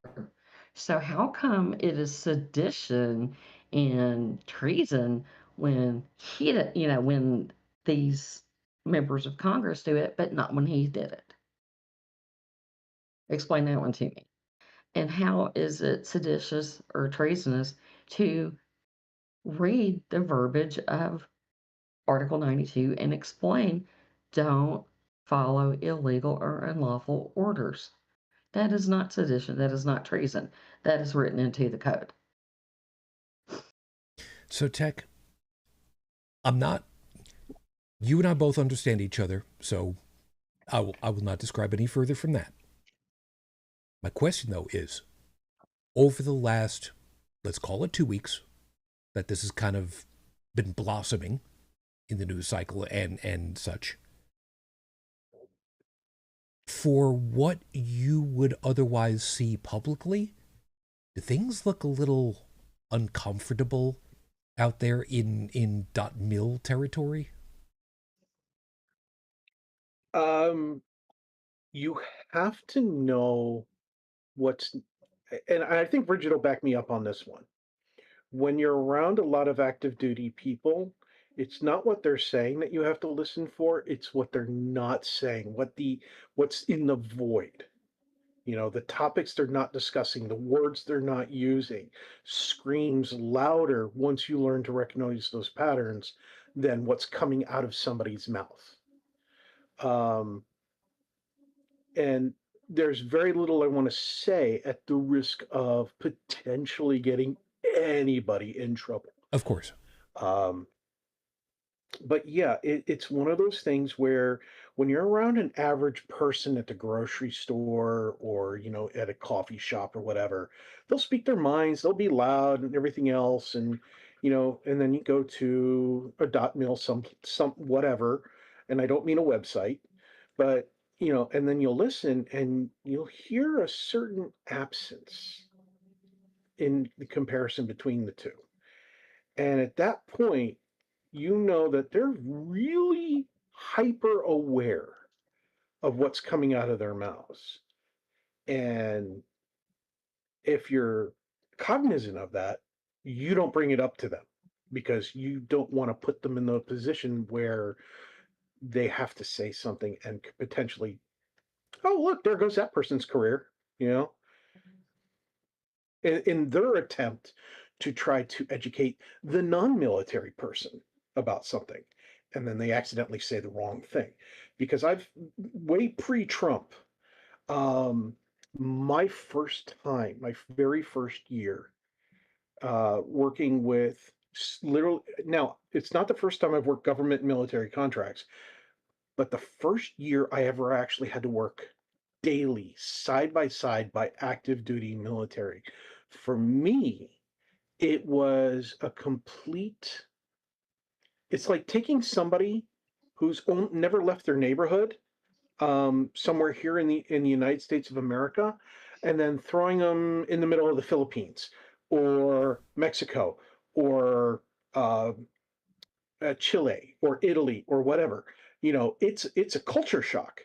So how come it is sedition and treason when when these members of Congress do it, but not when he did it? Explain that one to me. And how is it seditious or treasonous to read the verbiage of Article 92 and explain, don't follow illegal or unlawful orders? That is not sedition. That is not treason. That is written into the code. So, Tech, I'm not You and I both understand each other, so I will not describe any further from that. My question, though, is over the last, let's call it 2 weeks, that this has kind of been blossoming in the news cycle and such, for what you would otherwise see publicly, do things look a little uncomfortable out there in .mil territory? You have to know what's, and I think Bridget will back me up on this one. When you're around a lot of active duty people, it's not what they're saying that you have to listen for, it's what they're not saying, what's in the void. You know, the topics they're not discussing, the words they're not using, screams louder once you learn to recognize those patterns than what's coming out of somebody's mouth. And there's very little I want to say at the risk of potentially getting anybody in trouble. Of course. Um, but yeah, it's one of those things where when you're around an average person at the grocery store or, you know, at a coffee shop or whatever, they'll speak their minds, they'll be loud and everything else. And, you know, and then you go to a .mil, some whatever, and I don't mean a website, but, you know, and then you'll listen and you'll hear a certain absence in the comparison between the two. And at that point, you know that they're really hyper aware of what's coming out of their mouths. And if you're cognizant of that, you don't bring it up to them because you don't want to put them in the position where they have to say something and could potentially, oh, look, there goes that person's career, you know, in their attempt to try to educate the non-military person about something, and then they accidentally say the wrong thing. Because I've way pre-Trump, my first time, my very first year, working with literally, now it's not the first time I've worked government and military contracts, but the first year I ever actually had to work daily, side by side, by active duty military. For me, it was a complete, it's like taking somebody who's never left their neighborhood, somewhere here in the United States of America, and then throwing them in the middle of the Philippines or Mexico or uh, Chile or Italy or whatever. You know, it's a culture shock.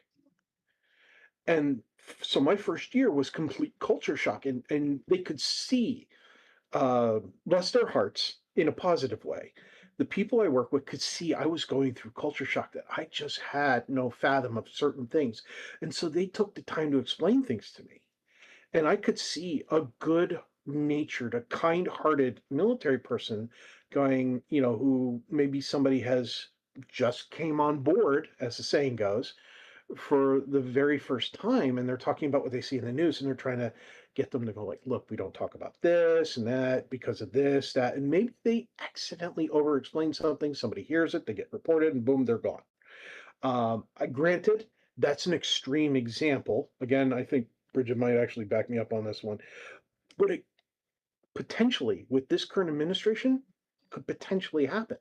And so my first year was complete culture shock, and they could see, bless their hearts, in a positive way. The people I work with could see I was going through culture shock, that I just had no fathom of certain things. And so they took the time to explain things to me. And I could see a good natured, a kind hearted military person going, you know, who maybe somebody has just came on board, as the saying goes, for the very first time, and they're talking about what they see in the news, and they're trying to get them to go like, look, we don't talk about this and that because of this, that, and maybe they accidentally over explain something, somebody hears it, they get reported, and boom, they're gone. Granted, that's an extreme example. Again, I think Bridget might actually back me up on this one, but it potentially, with this current administration, could potentially happen.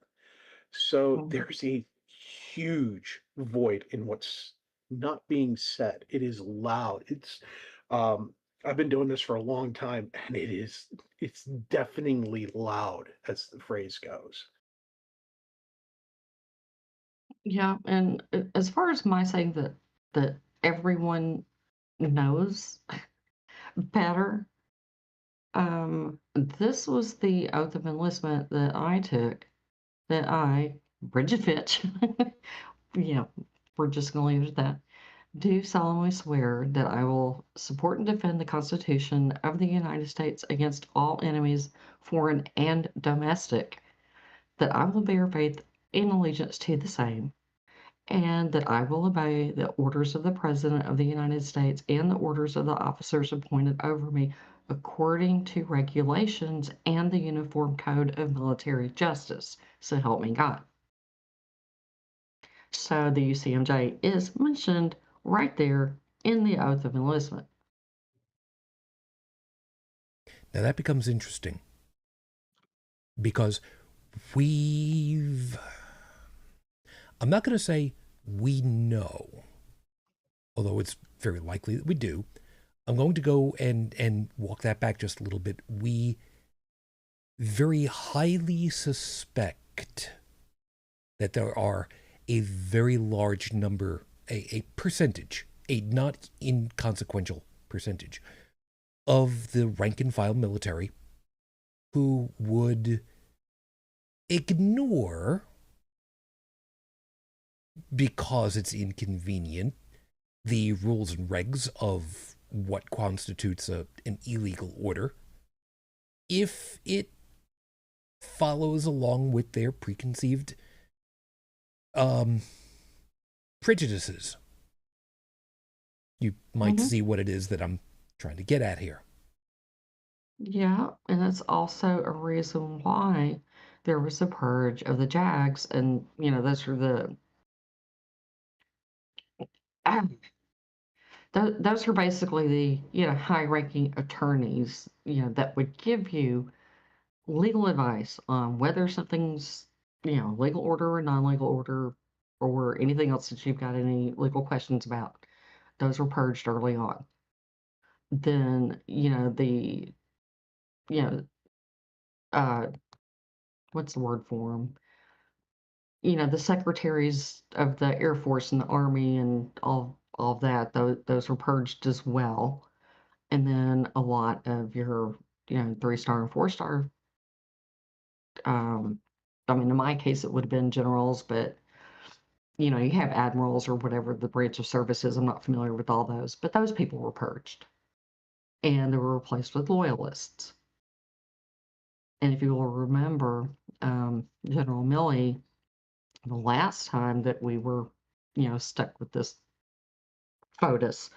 So there's a huge void in what's not being said. It is loud. I've been doing this for a long time, and it's deafeningly loud, as the phrase goes. Yeah, and as far as my saying that everyone knows better, this was the oath of enlistment that I took, that I, Bridget Fitch, yeah, we're just gonna leave it at that, do solemnly swear that I will support and defend the Constitution of the United States against all enemies, foreign and domestic, that I will bear faith and allegiance to the same, and that I will obey the orders of the President of the United States and the orders of the officers appointed over me according to regulations and the Uniform Code of Military Justice. So help me God. So the UCMJ is mentioned right there in the oath of enlistment. Now that becomes interesting because I'm not going to say we know, although it's very likely that we do. I'm going to go and walk that back just a little bit. We very highly suspect that there are a very large number, a percentage, a not inconsequential percentage of the rank and file military who would ignore, because it's inconvenient, the rules and regs of what constitutes an illegal order if it follows along with their preconceived prejudices. You might see what it is that I'm trying to get at here. Yeah, and that's also a reason why there was a purge of the JAGs, and those are the those are basically the high-ranking attorneys that would give you legal advice on whether something's legal order or non-legal order or anything else that you've got any legal questions about. Those were purged early on. Then the uh what's the word for them? The secretaries of the Air Force and the Army and all of that, those were purged as well. And then a lot of your 3-star and 4-star. I mean, in my case, it would have been generals, but you have admirals or whatever the branch of service is. I'm not familiar with all those, but those people were purged and they were replaced with loyalists. And if you will remember, General Milley, the last time that we were, stuck with this FOTUS,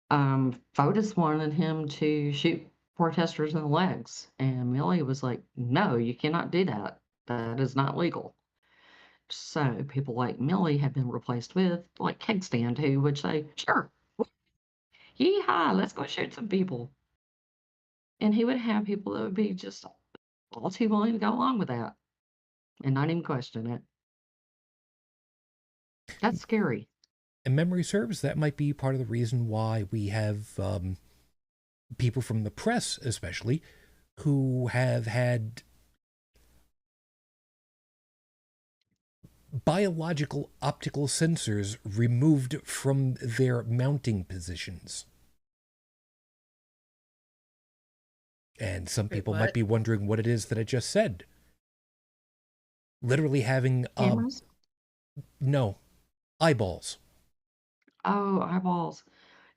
FOTUS wanted him to shoot protesters in the legs. And Milley was like, no, you cannot do that. That is not legal. So people like Milley have been replaced with like Keg Stand, who would say, sure, yeehaw, let's go shoot some people. And he would have people that would be just all too willing to go along with that and not even question it. That's scary. And memory serves, that might be part of the reason why we have people from the press, especially, who have had biological optical sensors removed from their mounting positions. And some people might be wondering what it is that I just said. Literally having Cameras? No, eyeballs. Oh, eyeballs.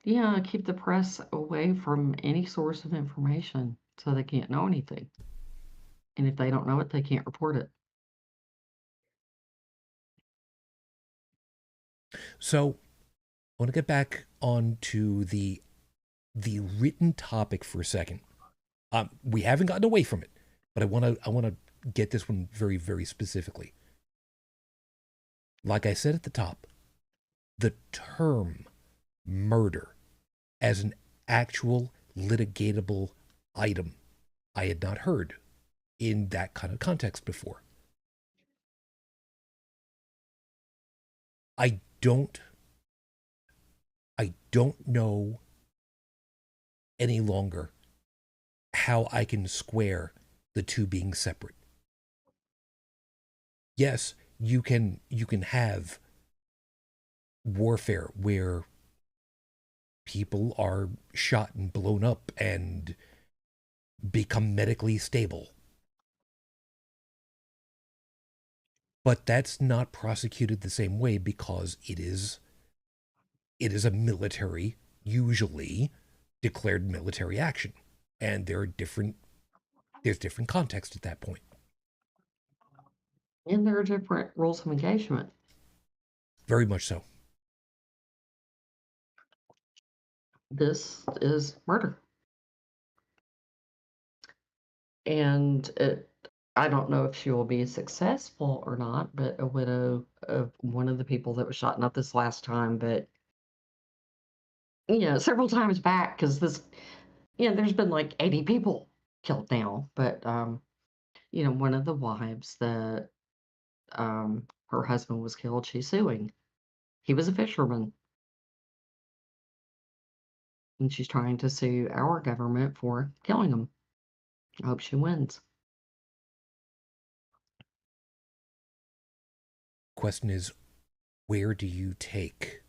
Yeah, keep the press away from any source of information so they can't know anything. And if they don't know it, they can't report it. So I want to get back onto the written topic for a second. We haven't gotten away from it, but I want to get this one very, very specifically. Like I said at the top, the term murder as an actual litigatable item, I had not heard in that kind of context before. I don't know any longer how I can square the two being separate. Yes, you can have warfare where people are shot and blown up and become medically stable. But that's not prosecuted the same way because it is a military, usually declared military action. And there's different context at that point. And there are different rules of engagement. Very much so. This is murder. And I don't know if she will be successful or not, but a widow of one of the people that was shot, not this last time, but several times back, because there's been like 80 people killed now, but one of the wives that her husband was killed, she's suing. He was a fisherman, and she's trying to sue our government for killing him. I hope she wins. Question is, where do you take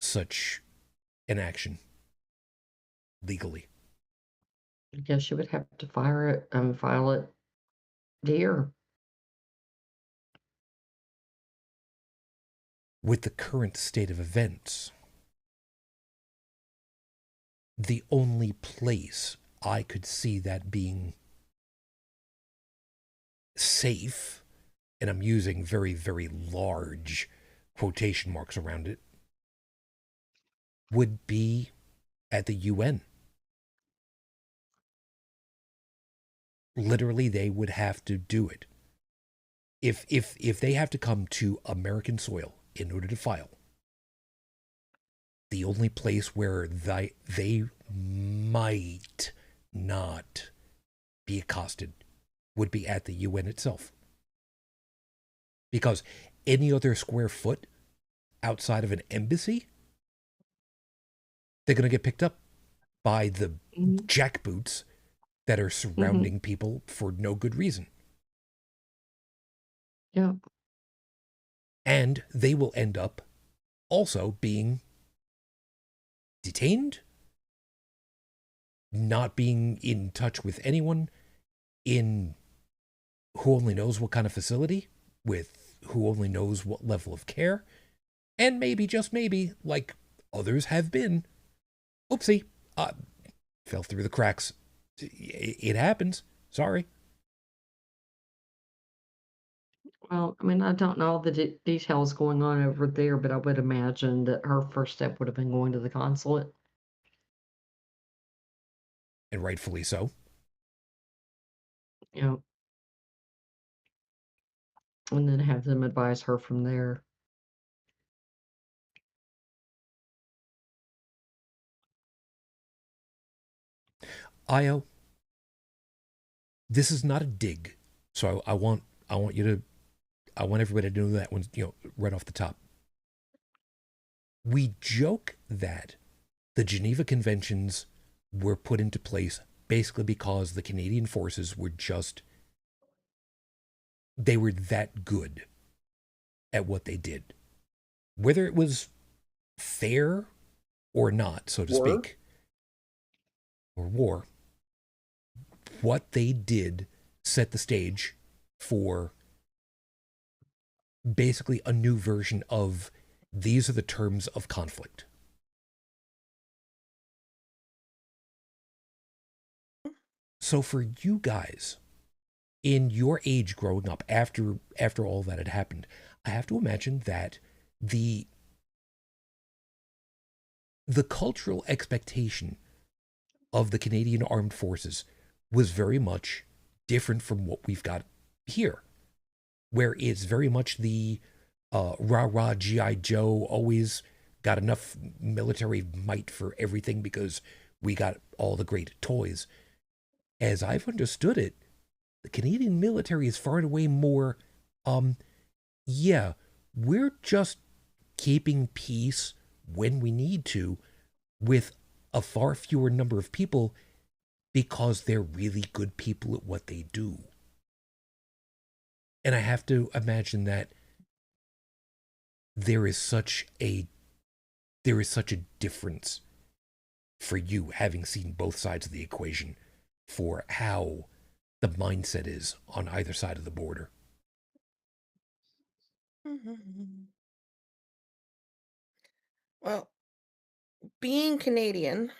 such an action legally? I guess you would have to file it here. With the current state of events, the only place I could see that being safe, and I'm using very, very large quotation marks around it, would be at the UN. Literally, they would have to do it. If they have to come to American soil in order to file, the only place where they might not be accosted would be at the UN itself. Because any other square foot outside of an embassy, they're going to get picked up by the jackboots that are surrounding people for no good reason. Yeah. And they will end up also being detained, not being in touch with anyone in who only knows what kind of facility, with who only knows what level of care, and maybe, just maybe, like others have been, oopsie, fell through the cracks. It happens. Sorry. Well, I mean, I don't know the details going on over there, but I would imagine that her first step would have been going to the consulate. And rightfully so. And then have them advise her from there. Io, this is not a dig, so I want everybody to know that one, right off the top. We joke that the Geneva Conventions were put into place basically because the Canadian forces were they were that good at what they did. Whether it was fair or not, so to speak, or war, what they did set the stage for basically a new version of these are the terms of conflict. So for you guys, in your age growing up, after all that had happened, I have to imagine that the cultural expectation of the Canadian Armed Forces was very much different from what we've got here, where it's very much the rah-rah G.I. Joe, always got enough military might for everything because we got all the great toys. As I've understood it, the Canadian military is far and away more, we're just keeping peace when we need to with a far fewer number of people because they're really good people at what they do. And I have to imagine that there is such a difference for you, having seen both sides of the equation, for how the mindset is on either side of the border. Well, being Canadian,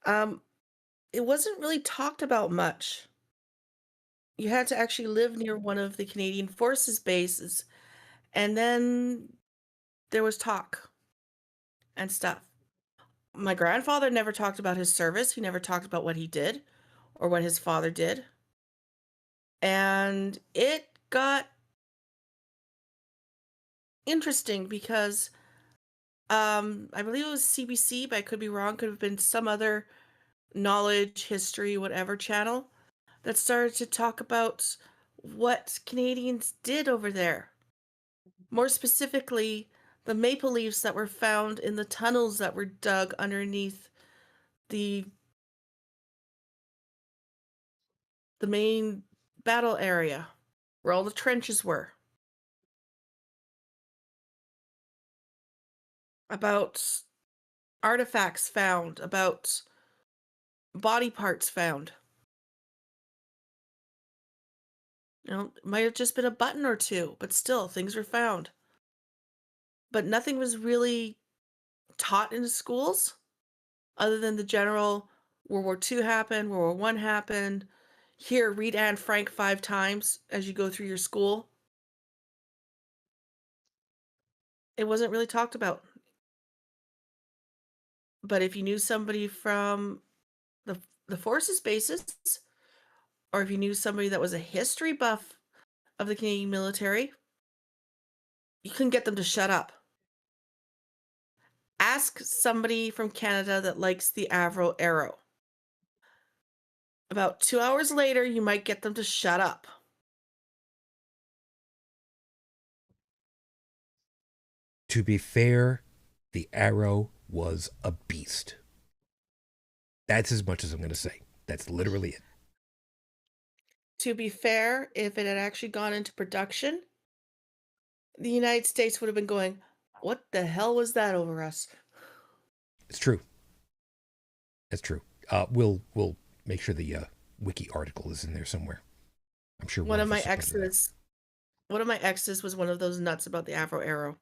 it wasn't really talked about much. You had to actually live near one of the Canadian Forces bases, and then there was talk and stuff. My grandfather never talked about his service. He never talked about what he did or what his father did. And it got interesting because I believe it was CBC, but I could be wrong, could have been some other knowledge, history, whatever channel that started to talk about what Canadians did over there. More specifically, the maple leaves that were found in the tunnels that were dug underneath the main battle area where all the trenches were. About artifacts found, about body parts found. It might have just been a button or two, but still, things were found. But nothing was really taught in the schools other than the general World War II happened, World War I happened. Here, read Anne Frank 5 times as you go through your school. It wasn't really talked about. But if you knew somebody from the forces bases, or if you knew somebody that was a history buff of the Canadian military, you couldn't get them to shut up. Ask somebody from Canada that likes the Avro Arrow. About 2 hours later, you might get them to shut up. To be fair, the Arrow was a beast. That's as much as I'm going to say. That's literally it. To be fair, if it had actually gone into production, the United States would have been going, what the hell was that over us? It's true. That's true. We'll make sure the wiki article is in there somewhere. I'm sure One of my exes was one of those nuts about the Avro Arrow.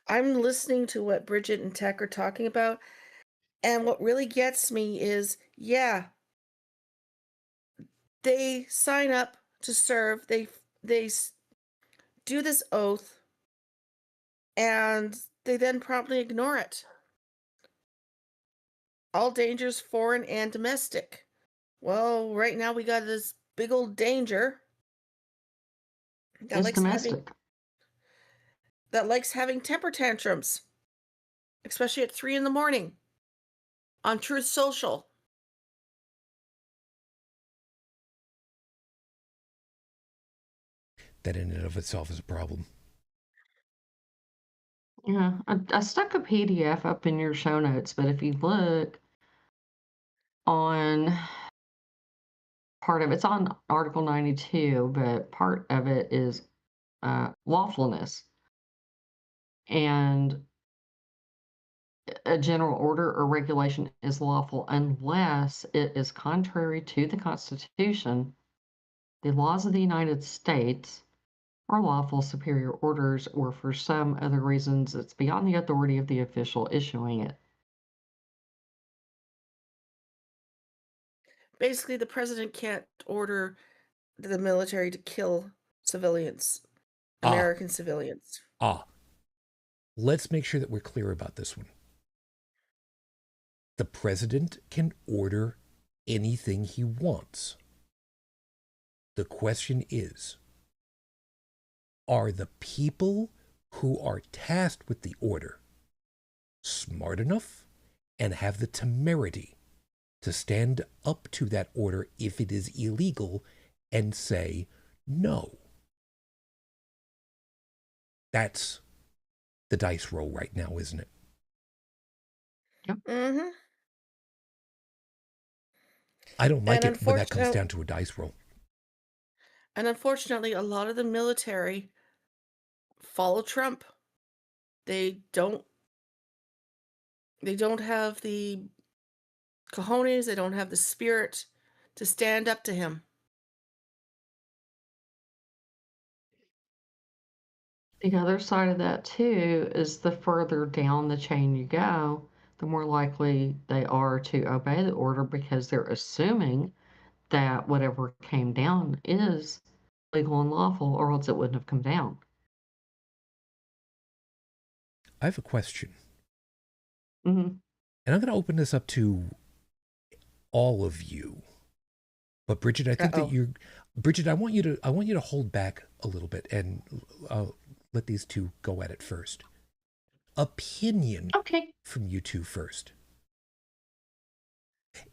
I'm listening to what Bridget and Tech are talking about, and what really gets me is, yeah, they sign up to serve, they do this oath, and they then promptly ignore it. All dangers, foreign and domestic. Well, right now we got this big old danger that likes having temper tantrums, especially at 3 in the morning on Truth Social. That in and of itself is a problem. Yeah, I stuck a PDF up in your show notes, but if you look on part of it's on Article 92, but part of it is lawfulness. And a general order or regulation is lawful unless it is contrary to the Constitution, the laws of the United States, or lawful superior orders, or for some other reasons it's beyond the authority of the official issuing it. Basically, the president can't order the military to kill civilians, American civilians. Let's make sure that we're clear about this one. The president can order anything he wants. The question is, are the people who are tasked with the order smart enough and have the temerity to stand up to that order if it is illegal and say no? That's the dice roll right now, isn't it? Yep. Mm-hmm. I don't like it when that comes down to a dice roll. And unfortunately, a lot of the military follow Trump. They don't have the cojones, they don't have the spirit to stand up to him. The other side of that too is the further down the chain you go, the more likely they are to obey the order because they're assuming that whatever came down is legal and lawful, or else it wouldn't have come down. I have a question. Mm-hmm. And I'm going to open this up to all of you. But Bridget, I think that Bridget, I want you to hold back a little bit and let these two go at it first. Opinion Okay. from you two first.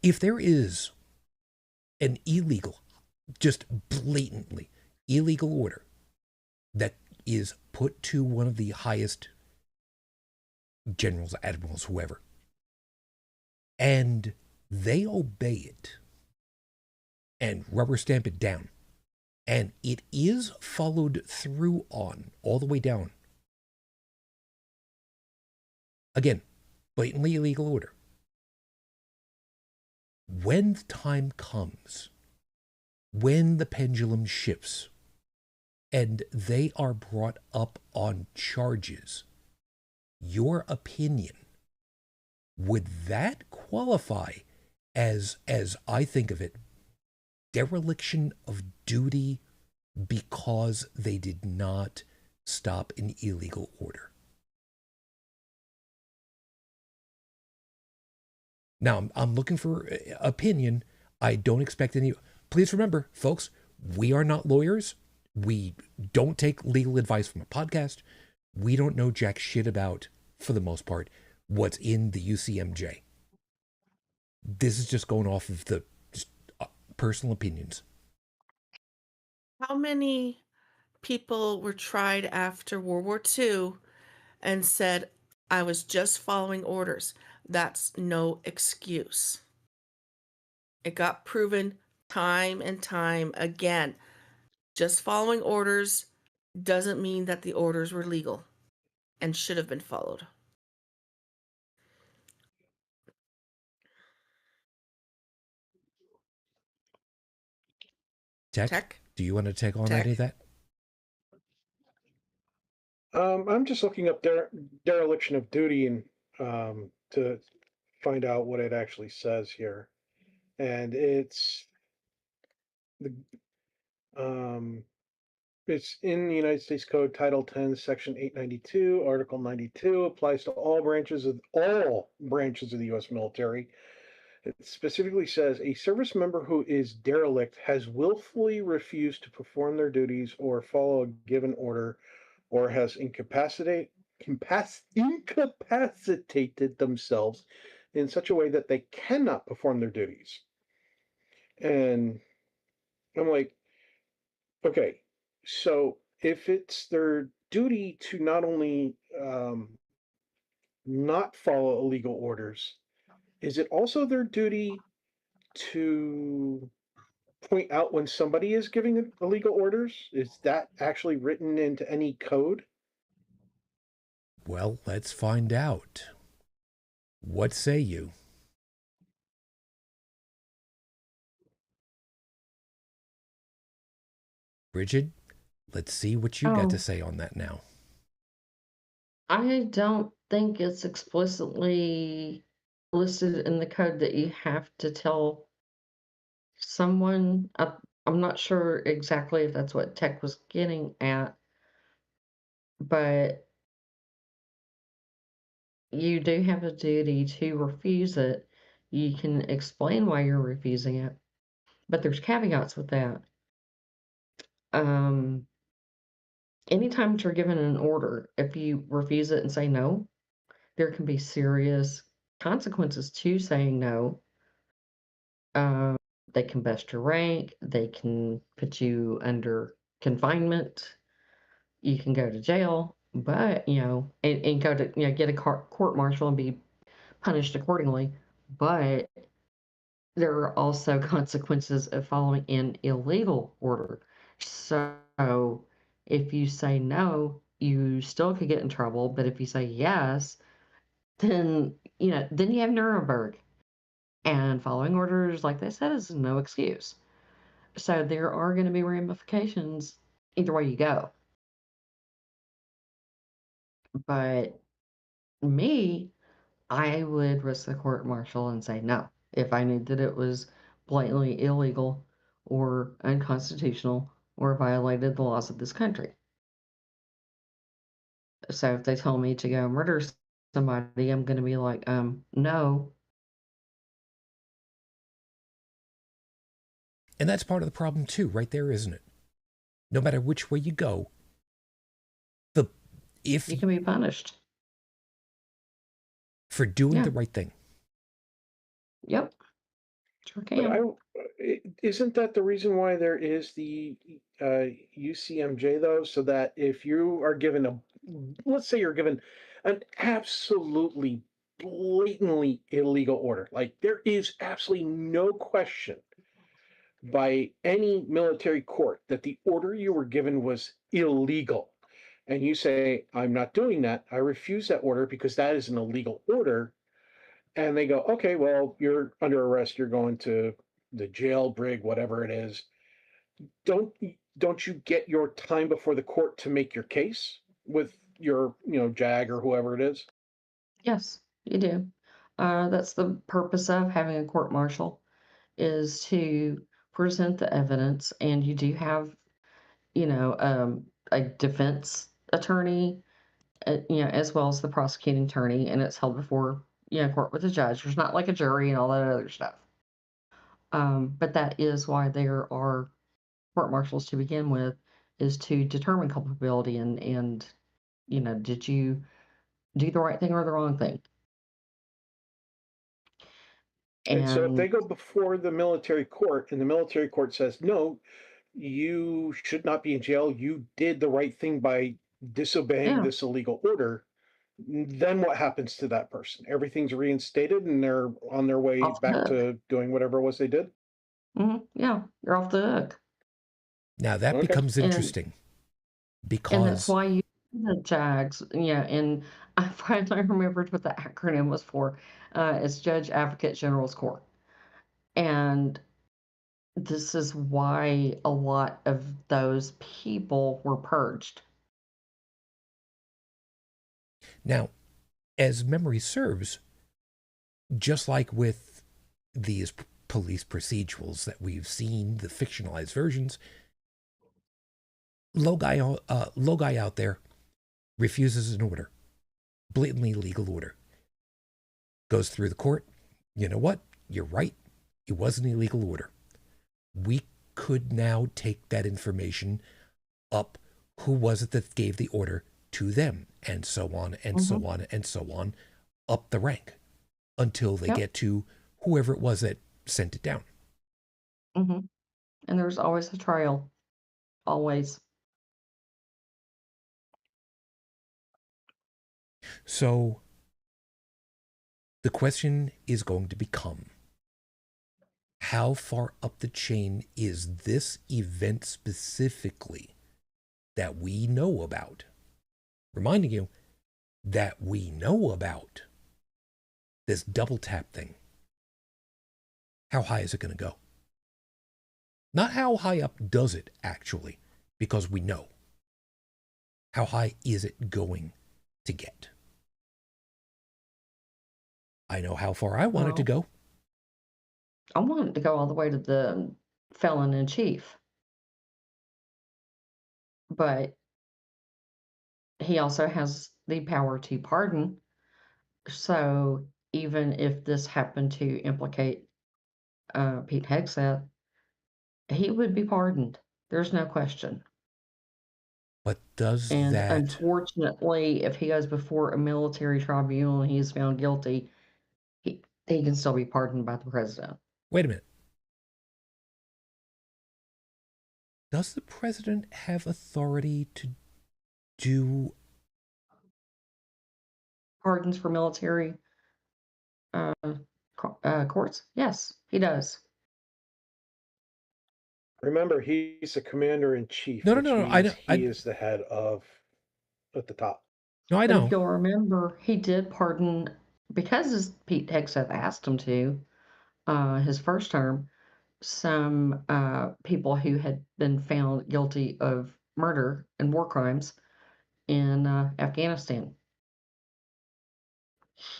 If there is an illegal, just blatantly illegal order that is put to one of the highest generals, admirals, whoever, and they obey it and rubber stamp it down, and it is followed through on all the way down. Again, blatantly illegal order. When the time comes, when the pendulum shifts, and they are brought up on charges, your opinion, would that qualify as I think of it, dereliction of duty because they did not stop an illegal order? Now, I'm looking for opinion. I don't expect any. Please remember, folks, we are not lawyers. We don't take legal advice from a podcast. We don't know jack shit about, for the most part, what's in the UCMJ. This is just going off of the personal opinions. How many people were tried after World War II and said, I was just following orders? That's no excuse. It got proven time and time again. Just following orders doesn't mean that the orders were legal and should have been followed. Tech, do you want to take on Tech. any of that? I'm just looking up dereliction of duty and to find out what it actually says here, and it's in the United States Code, Title 10, Section 892, Article 92, applies to all branches of the U.S. military. It specifically says a service member who is derelict has willfully refused to perform their duties or follow a given order, or has incapacitated themselves in such a way that they cannot perform their duties. And I'm like, okay, so if it's their duty to not only not follow illegal orders, is it also their duty to point out when somebody is giving illegal orders? Is that actually written into any code? Well, let's find out. What say you? Bridget, let's see what you got to say on that now. I don't think it's explicitly listed in the code that you have to tell someone. I'm not sure exactly if that's what Tech was getting at, but you do have a duty to refuse it. You can explain why you're refusing it, but there's caveats with that. Anytime you're given an order, if you refuse it and say no, there can be serious consequences to saying no. They can bust your rank, they can put you under confinement, you can go to jail, but and go to get a court martial and be punished accordingly. But there are also consequences of following an illegal order. So if you say no, you still could get in trouble. But if you say yes, then then you have Nuremberg. And following orders, like they said, is no excuse. So there are going to be ramifications either way you go. But me, I would risk the court martial and say no if I knew that it was blatantly illegal or unconstitutional or violated the laws of this country. So if they told me to go murder somebody, I'm going to be like, no. And that's part of the problem too, right there, isn't it? No matter which way you go, if you can be punished for doing Yeah. the right thing. Yep. Sure But I can. don't. Isn't that the reason why there is the UCMJ though? So that if you are given let's say you're given an absolutely blatantly illegal order, like there is absolutely no question by any military court that the order you were given was illegal, and you say, "I'm not doing that. I refuse that order because that is an illegal order." And they go, okay, well, you're under arrest. You're going to the jail, brig, whatever it is. Don't don't you get your time before the court to make your case with your, JAG or whoever it is? Yes, you do. That's the purpose of having a court martial, is to present the evidence, and you do have, a defense attorney, as well as the prosecuting attorney, and it's held before, court with a judge. There's not like a jury and all that other stuff. But that is why there are court martials to begin with, is to determine culpability and did you do the right thing or the wrong thing? And so if they And go before the military court and the military court says, no, you should not be in jail, you did the right thing by disobeying yeah, this illegal order, then what happens to that person? Everything's reinstated and they're on their way off the back hook. to doing whatever it was they did? Yeah, you're off the hook. Now that Okay. becomes And interesting and that's because why you the JAGs, and I finally remembered what the acronym was for. It's Judge Advocate General's Court. And this is why a lot of those people were purged. now, as memory serves, just like with these police procedurals that we've seen, the fictionalized versions, low guy out there refuses an order, blatantly illegal order, goes through the court. You know what? You're right. It was an illegal order. We could now take that information up. Who was it that gave the order to them? And so on and so on and so on, up the rank until they Yep. get to whoever it was that sent it down. And there's always a trial. Always. So the question is going to become, how far up the chain is this event specifically that we know about? Reminding you that we know about this double tap thing. How high is it going to go? Not how high up does it actually, because we know. How high is it going to get? I know how far I want it to go. I want it to go all the way to the felon in chief. But he also has the power to pardon. So even if this happened to implicate Pete Hegseth, he would be pardoned. There's no question. But does And that... unfortunately, if he goes before a military tribunal and he is found guilty, he can still be pardoned by the president. Wait a minute. Does the president have authority to do Pardons for military courts? Yes, he does. Remember, he's the commander in chief. No, which I means know. he is the head of at the top. No, I But know. if you'll remember, he did pardon, because Pete Hegseth asked him to, his first term, some people who had been found guilty of murder and war crimes in Afghanistan.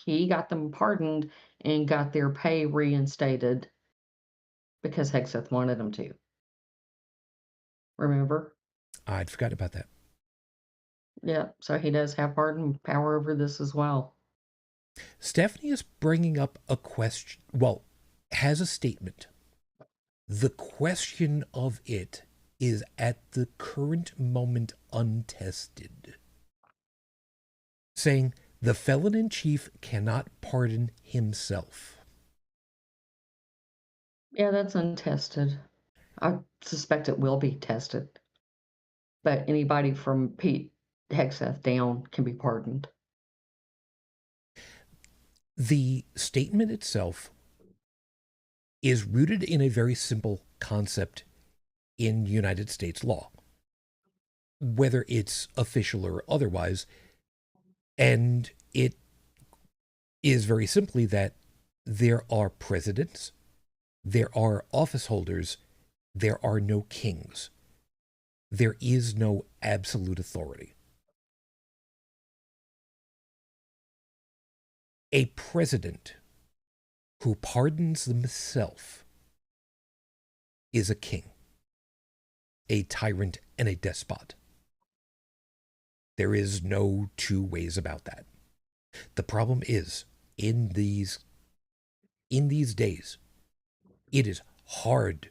He got them pardoned and got their pay reinstated because Hegseth wanted him to. Remember? I'd forgotten about that. Yeah, so he does have pardon power over this as well. Stephanie is bringing up a question, well, has a statement. The question of it is at the current moment untested, saying the felon-in-chief cannot pardon himself. Yeah, that's untested. I suspect it will be tested. But anybody from Pete Hegseth down can be pardoned. The statement itself is rooted in a very simple concept in United States law, whether it's official or otherwise. And it is very simply that there are presidents, there are office holders, there are no kings. There is no absolute authority. A president who pardons himself is a king, a tyrant, and a despot. There is no two ways about that. The problem is, in these days, it is hard,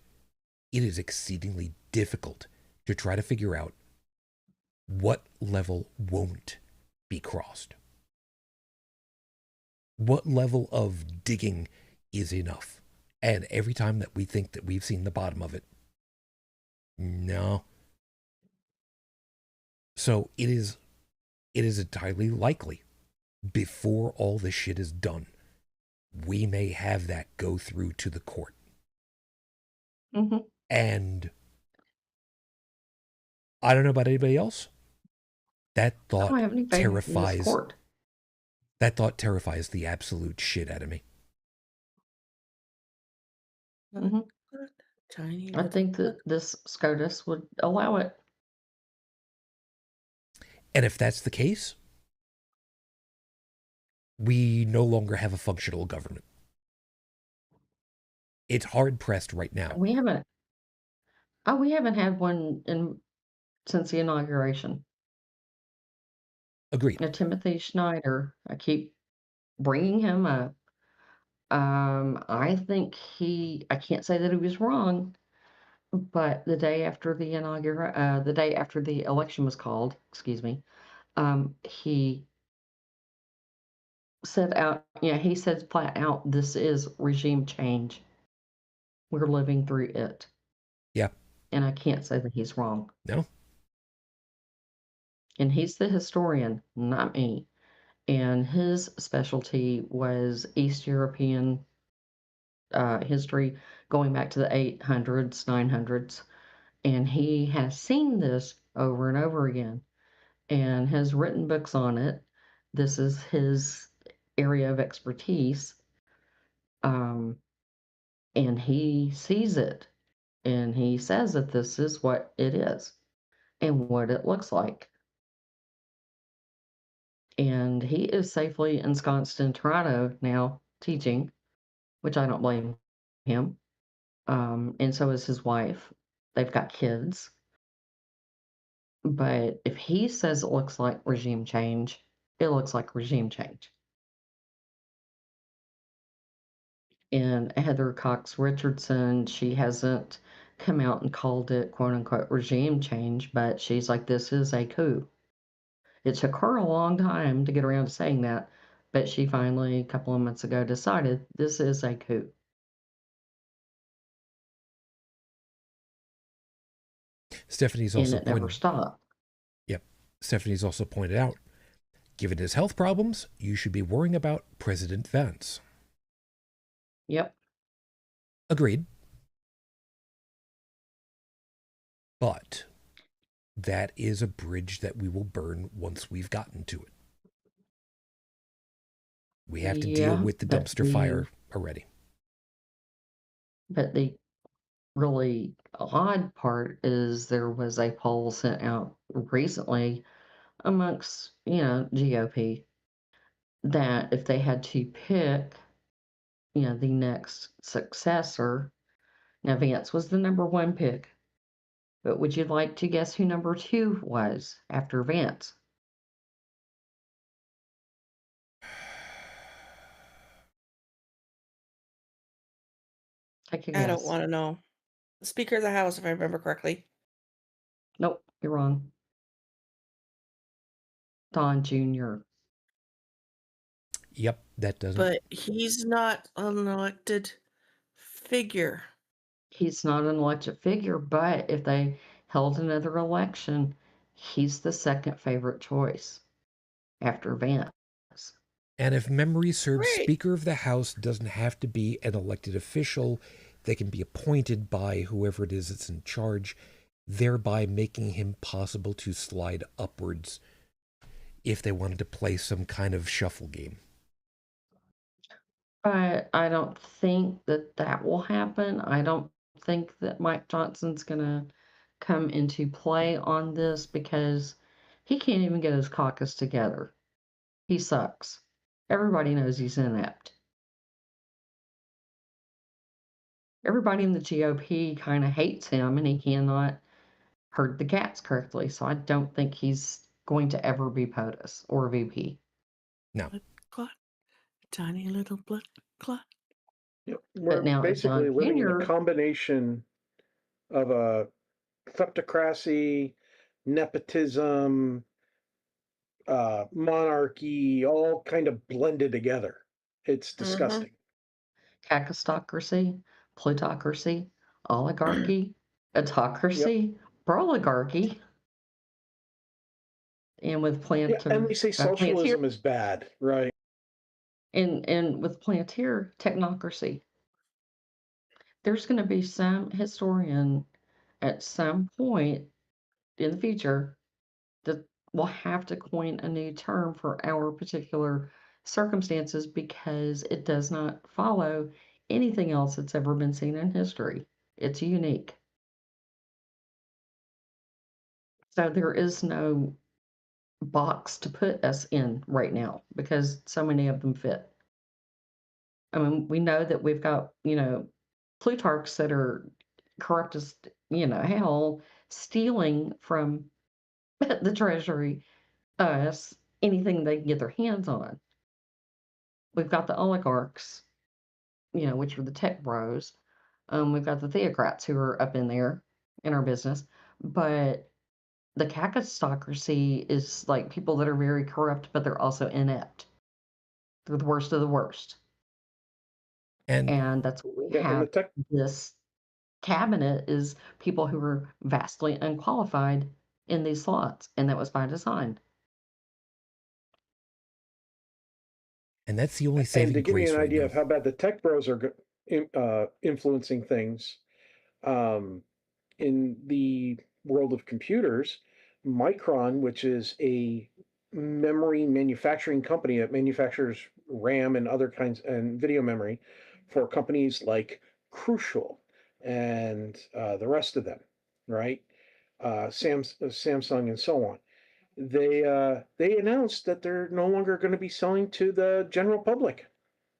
it is exceedingly difficult to try to figure out what level won't be crossed. What level of digging is enough? And every time that we think that we've seen the bottom of it, no. So it is entirely likely, before all this shit is done, we may have that go through to the court. Mm-hmm. And I don't know about anybody else. That thought terrifies. That thought terrifies the absolute shit out of me. Mm-hmm. I think that this SCOTUS would allow it. And if that's the case, we no longer have a functional government. It's hard pressed right now. We haven't had one since the inauguration. Agreed. Now, Timothy Schneider, I keep bringing him up. I think I can't say that he was wrong, but the day after the election was called, he he said flat out, this is regime change. We're living through it. Yeah. And I can't say that he's wrong. No. And he's the historian, not me. And his specialty was East European history going back to the 800s, 900s. And he has seen this over and over again and has written books on it. This is his area of expertise. And he sees it and he says that this is what it is and what it looks like. And he is safely ensconced in Toronto now teaching, which I don't blame him. And so is his wife. They've got kids. But if he says it looks like regime change, it looks like regime change. And Heather Cox Richardson, she hasn't come out and called it quote unquote regime change, but she's like, this is a coup. It took her a long time to get around to saying that, but she finally, a couple of months ago, decided this is a coup. Stephanie's also and it never stopped. Yep. Stephanie's also pointed out, given his health problems, you should be worrying about President Vance. Yep. Agreed. But that is a bridge that we will burn once we've gotten to it. We have to deal with the dumpster fire already. But the really odd part is there was a poll sent out recently amongst, GOP that if they had to pick, the next successor, now Vance was the number one pick, but would you like to guess who number two was after Vance? Take a I don't guess. want to know. The Speaker of the House, if I remember correctly. Nope, you're wrong. Don Jr. Yep, that doesn't. But he's not an elected figure. He's not an elected figure, but if they held another election, he's the second favorite choice after Vance. And if memory serves, Great. Speaker of the House doesn't have to be an elected official. They can be appointed by whoever it is that's in charge, thereby making him possible to slide upwards if they wanted to play some kind of shuffle game. But I don't think that that will happen. I don't think that Mike Johnson's going to come into play on this because he can't even get his caucus together. He sucks. Everybody knows he's inept. Everybody in the GOP kind of hates him and he cannot herd the cats correctly. So I don't think he's going to ever be POTUS or VP. No. Blood clot. Tiny little blood clot. Yep. We're now if basically Don living in Jr. a combination of a kleptocracy, nepotism, monarchy, all kind of blended together. It's disgusting. Cacostocracy, plutocracy, oligarchy, autocracy, proligarchy, and with Yeah, and they say socialism is bad, right? and with Plantier, technocracy. There's going to be some historian at some point in the future that will have to coin a new term for our particular circumstances because it does not follow anything else that's ever been seen in history. It's unique. So there is no box to put us in right now because so many of them fit. I mean, we know that we've got, Plutarchs that are corrupt as, hell, stealing from the treasury us anything they can get their hands on. We've got the oligarchs, which are the tech bros. We've got the theocrats who are up in there in our business. But the cacostocracy is like people that are very corrupt, but they're also inept. They're the worst of the worst. And that's what we have. This cabinet is people who are vastly unqualified in these slots, and that was by design. And that's the only saving grace. And to give you an right idea now of how bad the tech bros are influencing things, in the world of computers, Micron, which is a memory manufacturing company that manufactures RAM and other kinds and video memory for companies like Crucial and the rest of them, right? Samsung and so on. They announced that they're no longer going to be selling to the general public.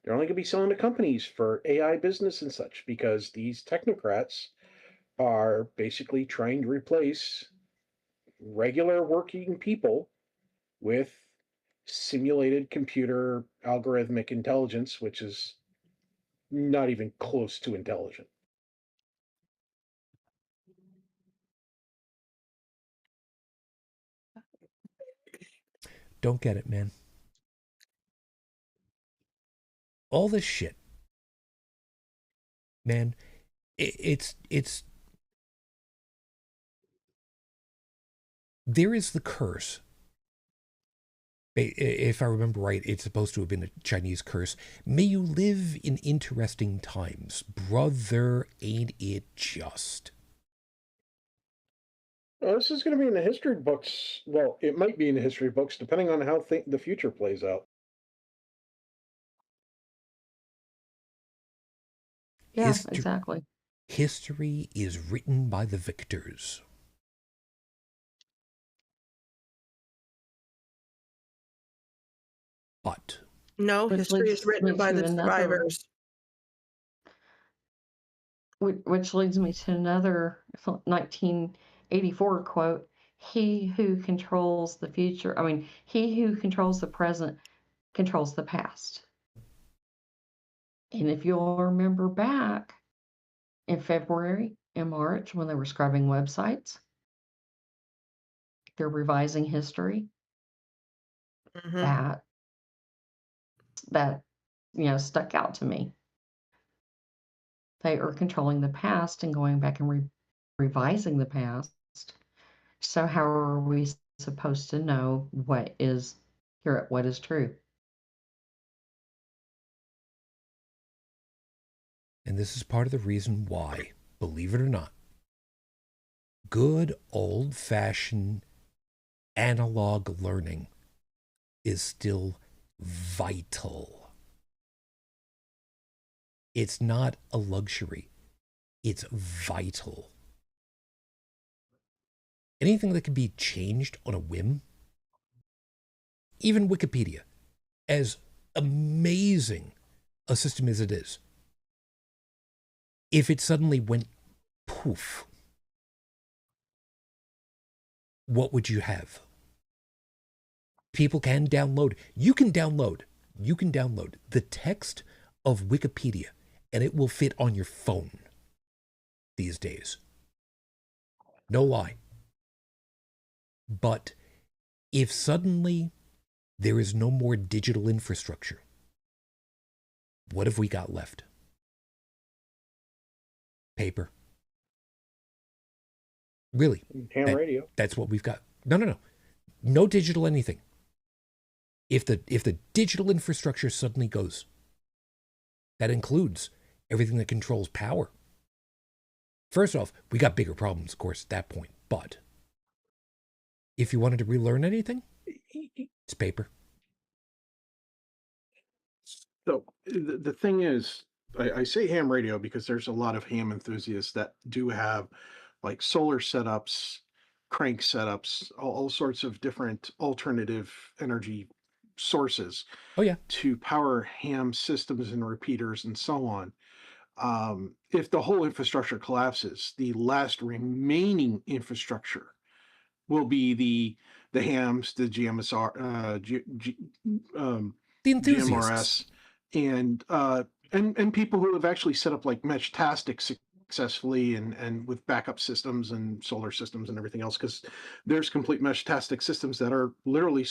They're only going to be selling to companies for AI business and such because these technocrats are basically trying to replace regular working people with simulated computer algorithmic intelligence, which is not even close to intelligent. Don't get it, man. All this shit, man, it's there is the curse. If I remember right, it's supposed to have been a Chinese curse. May you live in interesting times. Brother, ain't it just? Well, this is going to be in the history books. Well, it might be in the history books, depending on how the future plays out. Yeah, exactly. History is written by the victors. But no, history is written by the survivors. Which leads me to another 1984 quote. He who controls the future, he who controls the present controls the past. And if you'll remember back in February and March when they were scrubbing websites. They're revising history. Mhm. That stuck out to me. They are controlling the past and going back and revising the past. So how are we supposed to know what is true? And this is part of the reason why, believe it or not, good old-fashioned analog learning is still vital. It's not a luxury. It's vital. Anything that can be changed on a whim, even Wikipedia, as amazing a system as it is, if it suddenly went poof, what would you have? People can download. You can download the text of Wikipedia, and it will fit on your phone these days. No lie. But if suddenly there is no more digital infrastructure, what have we got left? Paper. Really? Ham radio. That's what we've got. No. No digital anything. If the digital infrastructure suddenly goes, that includes everything that controls power. First off, we got bigger problems, of course, at that point. But if you wanted to relearn anything, it's paper. So the thing is, I say ham radio because there's a lot of ham enthusiasts that do have like solar setups, crank setups, all sorts of different alternative energy sources Oh yeah. to power ham systems and repeaters and so on. If the whole infrastructure collapses, the last remaining infrastructure will be the hams, the GMSR, The enthusiasts. GMRS, and people who have actually set up like Meshtastic successfully and with backup systems and solar systems and everything else, because there's complete Meshtastic systems that are literally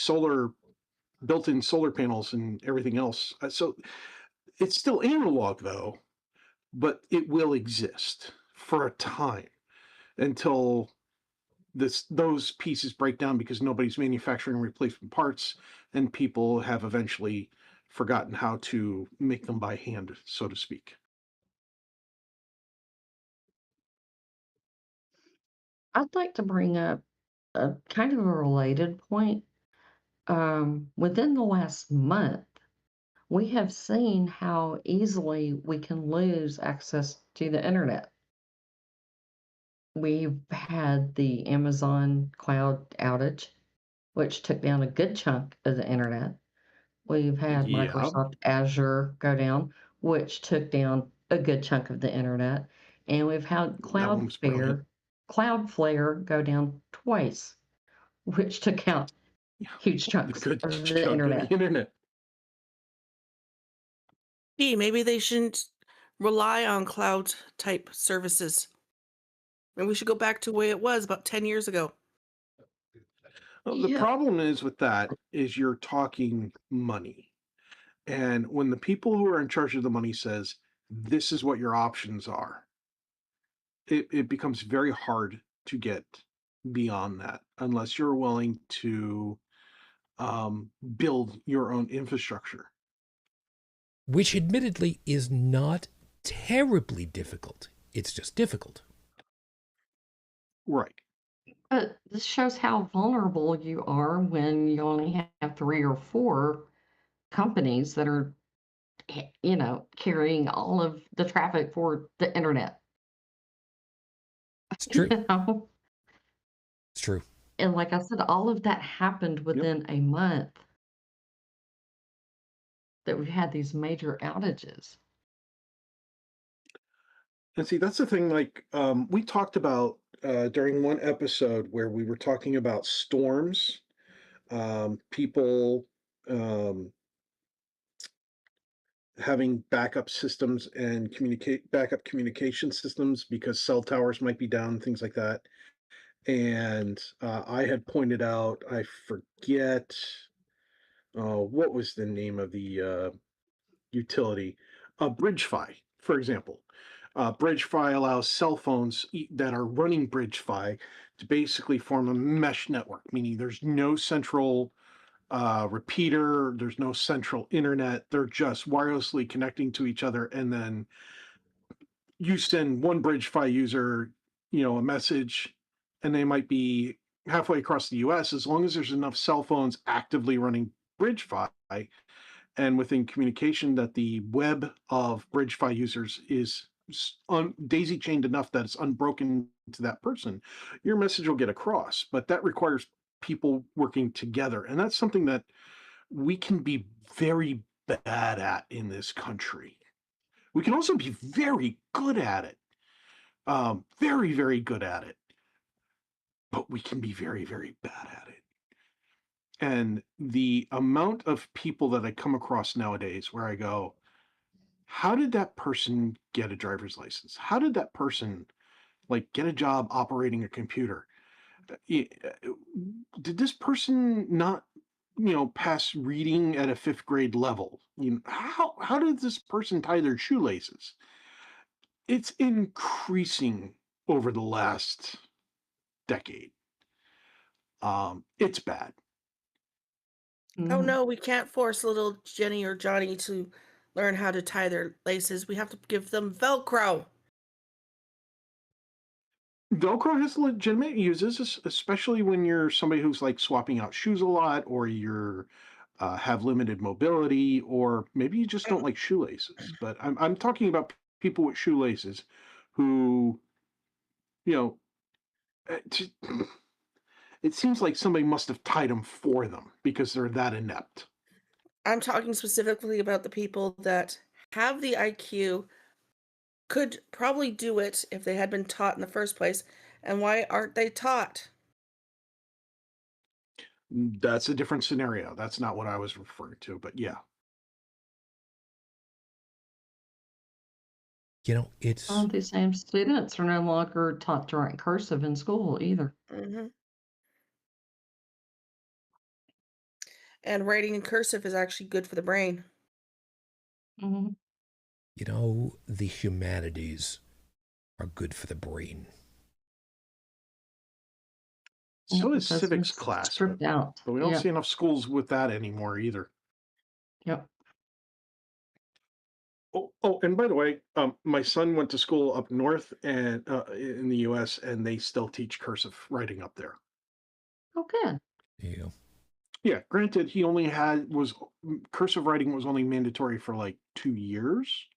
built-in solar panels and everything else. So it's still analog though, but it will exist for a time until those pieces break down because nobody's manufacturing replacement parts and people have eventually forgotten how to make them by hand, so to speak. I'd like to bring up a kind of a related point. Within the last month, we have seen how easily we can lose access to the internet. We've had the Amazon cloud outage, which took down a good chunk of the internet. We've had Yeah. Microsoft Azure go down, which took down a good chunk of the internet. And we've had That one was brilliant. Cloudflare go down twice, which took out huge The chunks good of the chunk of the internet. internet. Gee, maybe they shouldn't rely on cloud type services. Maybe we should go back to the way it was about 10 years ago. Well, the Yeah. problem is with that is you're talking money. And when the people who are in charge of the money says, this is what your options are, it becomes very hard to get beyond that unless you're willing to build your own infrastructure. Which admittedly is not terribly difficult. It's just difficult. Right. But this shows how vulnerable you are when you only have 3 or 4 companies that are, carrying all of the traffic for the internet. It's true. You know? It's true. And like I said, all of that happened within a month that we've had these major outages. And see, that's the thing, like, we talked about during one episode where we were talking about storms, people, having backup systems and backup communication systems because cell towers might be down, things like that. And I had pointed out, I forget, what was the name of the utility? BridgeFi, for example. BridgeFi allows cell phones that are running BridgeFi to basically form a mesh network, meaning there's no central repeater, there's no central internet. They're just wirelessly connecting to each other, and then you send one BridgeFi user, a message, and they might be halfway across the U.S. As long as there's enough cell phones actively running BridgeFi and within communication that the web of BridgeFi users is daisy chained enough that it's unbroken to that person, your message will get across. But that requires people working together. And that's something that we can be very bad at in this country. We can also be very good at it. Very, very good at it. But we can be very, very bad at it. And the amount of people that I come across nowadays where I go, how did that person get a driver's license? How did that person get a job operating a computer? Did this person not, pass reading at a fifth grade level? How did this person tie their shoelaces? It's increasing over the last decade. It's bad. Oh no, we can't force little Jenny or Johnny to learn how to tie their laces. We have to give them Velcro. Velcro has legitimate uses, especially when you're somebody who's swapping out shoes a lot, or you're have limited mobility, or maybe you just don't like shoelaces. But I'm talking about people with shoelaces who, it, it seems like somebody must have tied them for them because they're that inept. I'm talking specifically about the people that have the IQ, could probably do it if they had been taught in the first place. And why aren't they taught? That's a different scenario. That's not what I was referring to, but yeah. It's Some of these same students are no longer taught to write cursive in school either. Mm-hmm. And writing in cursive is actually good for the brain. Mm-hmm. The humanities are good for the brain. So is civics class, stripped out. But we don't see enough schools with that anymore either. Yep. Oh, and by the way, my son went to school up north and in the U.S., and they still teach cursive writing up there. Oh, good. Yeah. Yeah, granted, cursive writing was only mandatory for 2 years,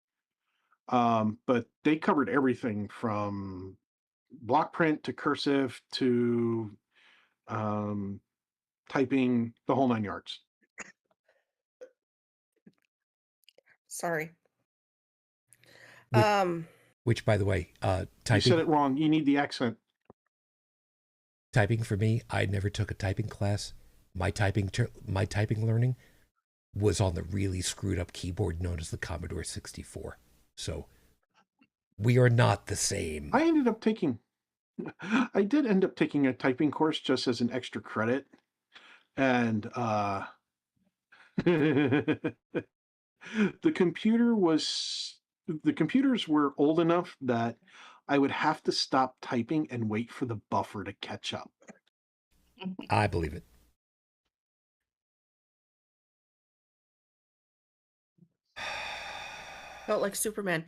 but they covered everything from block print to cursive to typing, the whole 9 yards. Sorry. Which, by the way, typing. You said it wrong. You need the accent. Typing for me, I never took a typing class. My typing learning was on the really screwed up keyboard known as the Commodore 64. So we are not the same. I did end up taking a typing course just as an extra credit. And the computers were old enough that I would have to stop typing and wait for the buffer to catch up. I believe it. Felt like Superman.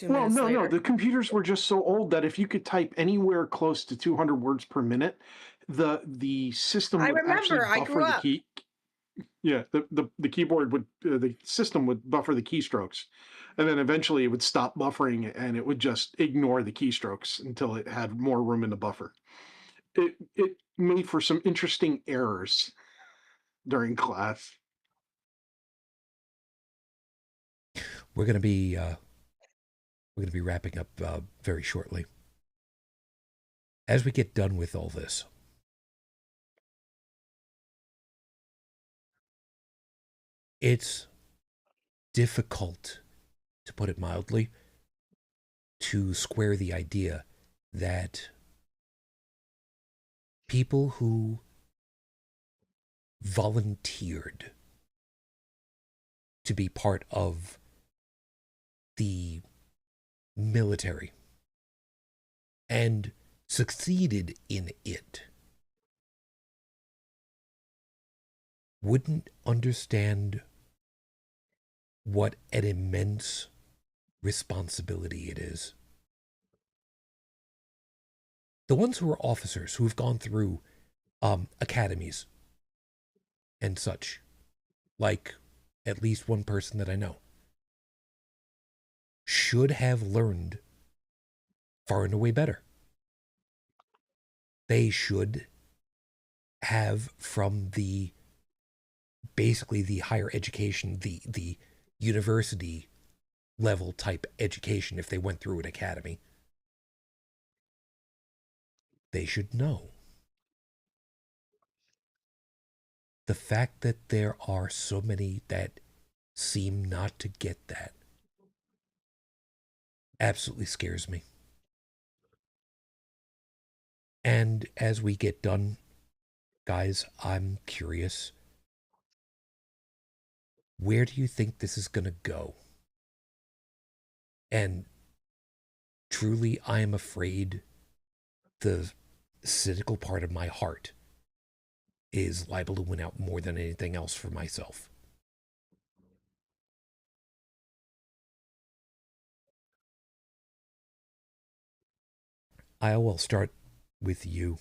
Well, no. The computers were just so old that if you could type anywhere close to 200 words per minute, the system would actually buffer the key. Yeah, the keyboard would the system would buffer the keystrokes, and then eventually it would stop buffering and it would just ignore the keystrokes until it had more room in the buffer. It made for some interesting errors during class. We're going to be wrapping up very shortly. As we get done with all this, it's difficult, to put it mildly, to square the idea that people who volunteered to be part of the military and succeeded in it wouldn't understand what an immense responsibility it is. The ones who are officers who have gone through academies and such, like at least one person that I know, should have learned far and away better. They should have, from the basically the higher education, the university level type education, if they went through an academy, they should know. The fact that there are so many that seem not to get that absolutely scares me. And as we get done, guys, I'm curious, where do you think this is going to go? And truly, I am afraid the cynical part of my heart is liable to win out more than anything else for myself. I will start with you.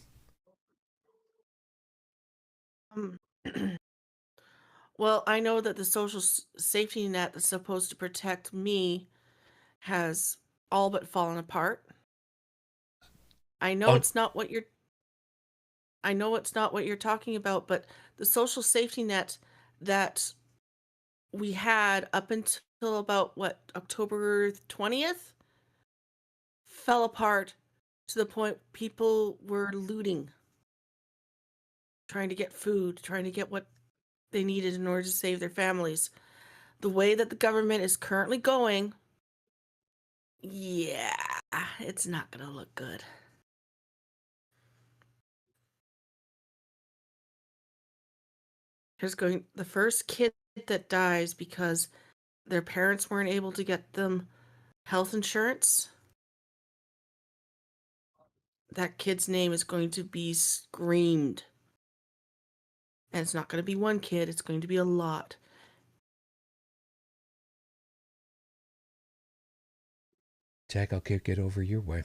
Well, I know that the social safety net that's supposed to protect me has all but fallen apart. I know it's not what you're talking about, but the social safety net that we had up until about October 20th fell apart to the point people were looting, trying to get food, trying to get what they needed in order to save their families. The way that the government is currently going, yeah, it's not going to look good. The first kid that dies because their parents weren't able to get them health insurance, that kid's name is going to be screamed. And it's not going to be one kid, it's going to be a lot. Jack, I'll kick it over your way.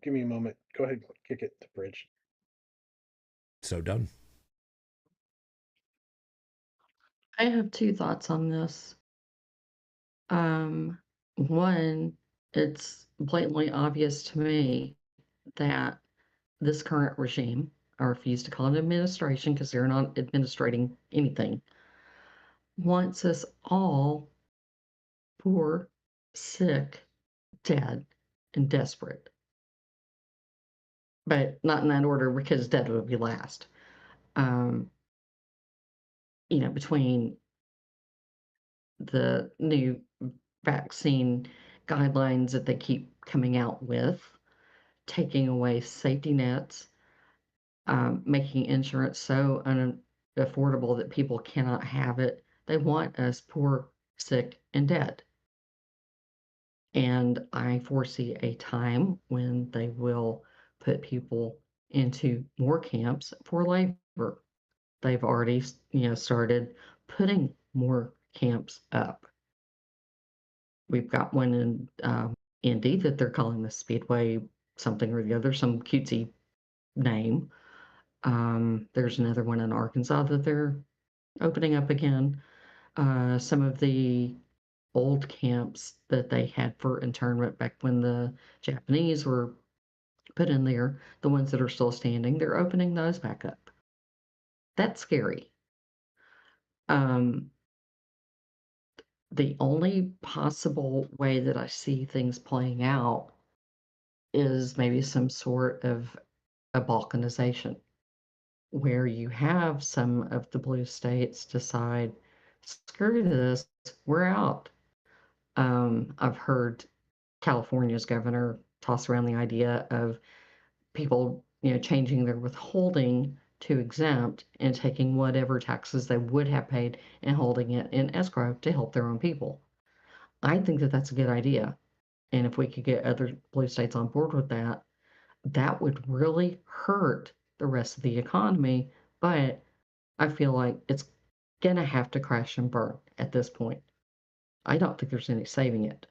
Give me a moment. Go ahead, kick it to Bridge. So done. I have two thoughts on this. One, it's blatantly obvious to me that this current regime, I refuse to call it administration because they're not administrating anything, wants us all poor, sick, dead, and desperate. But not in that order because dead would be last. Between the new vaccine guidelines that they keep coming out with, taking away safety nets, making insurance so unaffordable that people cannot have it. They want us poor, sick, and dead. And I foresee a time when they will put people into more camps for labor. They've already, started putting more camps up. We've got one in Indy that they're calling the Speedway something or the other, some cutesy name. There's another one in Arkansas that they're opening up again. Some of the old camps that they had for internment back when the Japanese were put in there, the ones that are still standing, they're opening those back up. That's scary. The only possible way that I see things playing out is maybe some sort of a balkanization. where you have some of the blue states decide, screw this, we're out. I've heard California's governor toss around the idea of people, changing their withholding to exempt and taking whatever taxes they would have paid and holding it in escrow to help their own people. I think that that's a good idea. And if we could get other blue states on board with that, that would really hurt the rest of the economy. But I feel like it's gonna have to crash and burn at this point. I don't think there's any saving it.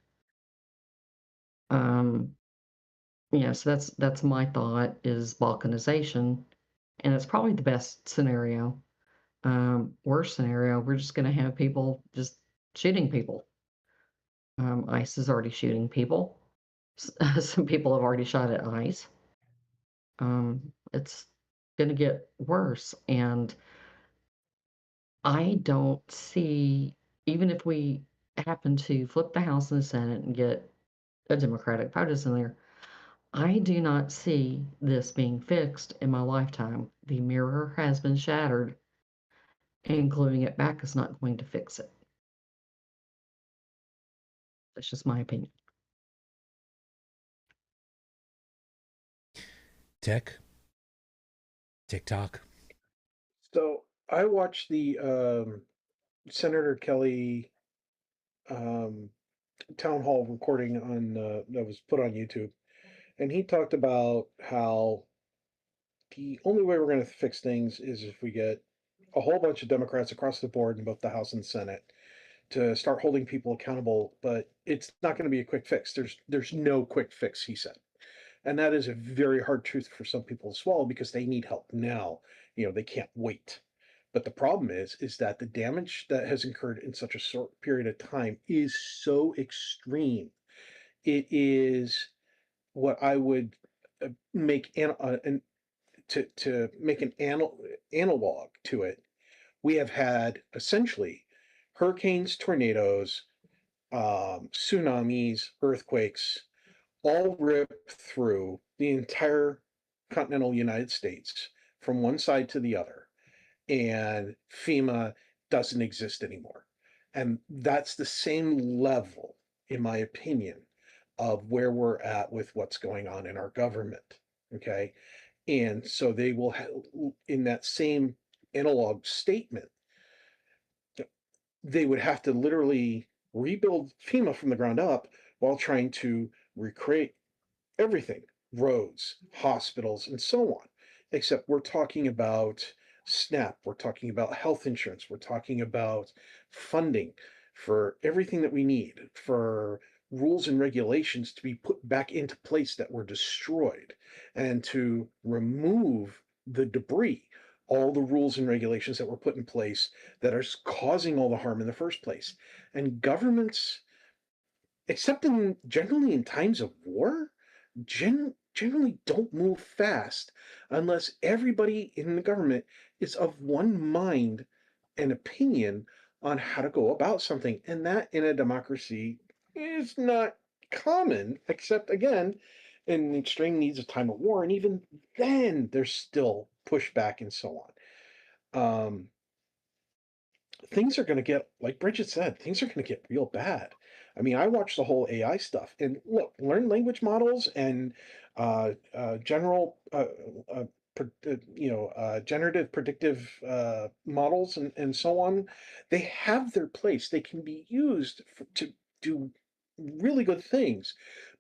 So that's my thought is balkanization, and it's probably the best scenario. Worst scenario, we're just gonna have people just shooting people. ICE is already shooting people. Some people have already shot at ICE. It's gonna get worse, and I don't see, even if we happen to flip the House and the Senate and get a Democratic POTUS in there, I do not see this being fixed in my lifetime. The mirror has been shattered, and gluing it back is not going to fix it. That's just my opinion. Tech, TikTok. So I watched the Senator Kelly town hall recording on that was put on YouTube, and he talked about how the only way we're going to fix things is if we get a whole bunch of Democrats across the board in both the House and Senate to start holding people accountable. But it's not going to be a quick fix. There's no quick fix, he said. And that is a very hard truth for some people to swallow because they need help now. They can't wait. But the problem is that the damage that has occurred in such a short period of time is so extreme. It is what I would make to make an analog to it. We have had essentially hurricanes, tornadoes, tsunamis, earthquakes, all rip through the entire continental United States from one side to the other, and FEMA doesn't exist anymore. And that's the same level, in my opinion, of where we're at with what's going on in our government. Okay. And so they will have, in that same analog statement, they would have to literally rebuild FEMA from the ground up while trying to recreate everything, roads, hospitals, and so on. Except we're talking about SNAP, we're talking about health insurance, we're talking about funding for everything that we need, for rules and regulations to be put back into place that were destroyed, and to remove the debris, all the rules and regulations that were put in place that are causing all the harm in the first place. And governments, except generally in times of war, generally don't move fast unless everybody in the government is of one mind and opinion on how to go about something. And that in a democracy is not common, except again, in the extreme needs of time of war. And even then, there's still pushback and so on. Things are going to get, like Bridget said, things are going to get real bad. I mean, I watched the whole AI stuff, and look, learned language models and general, generative predictive models and so on. They have their place. They can be used to do really good things,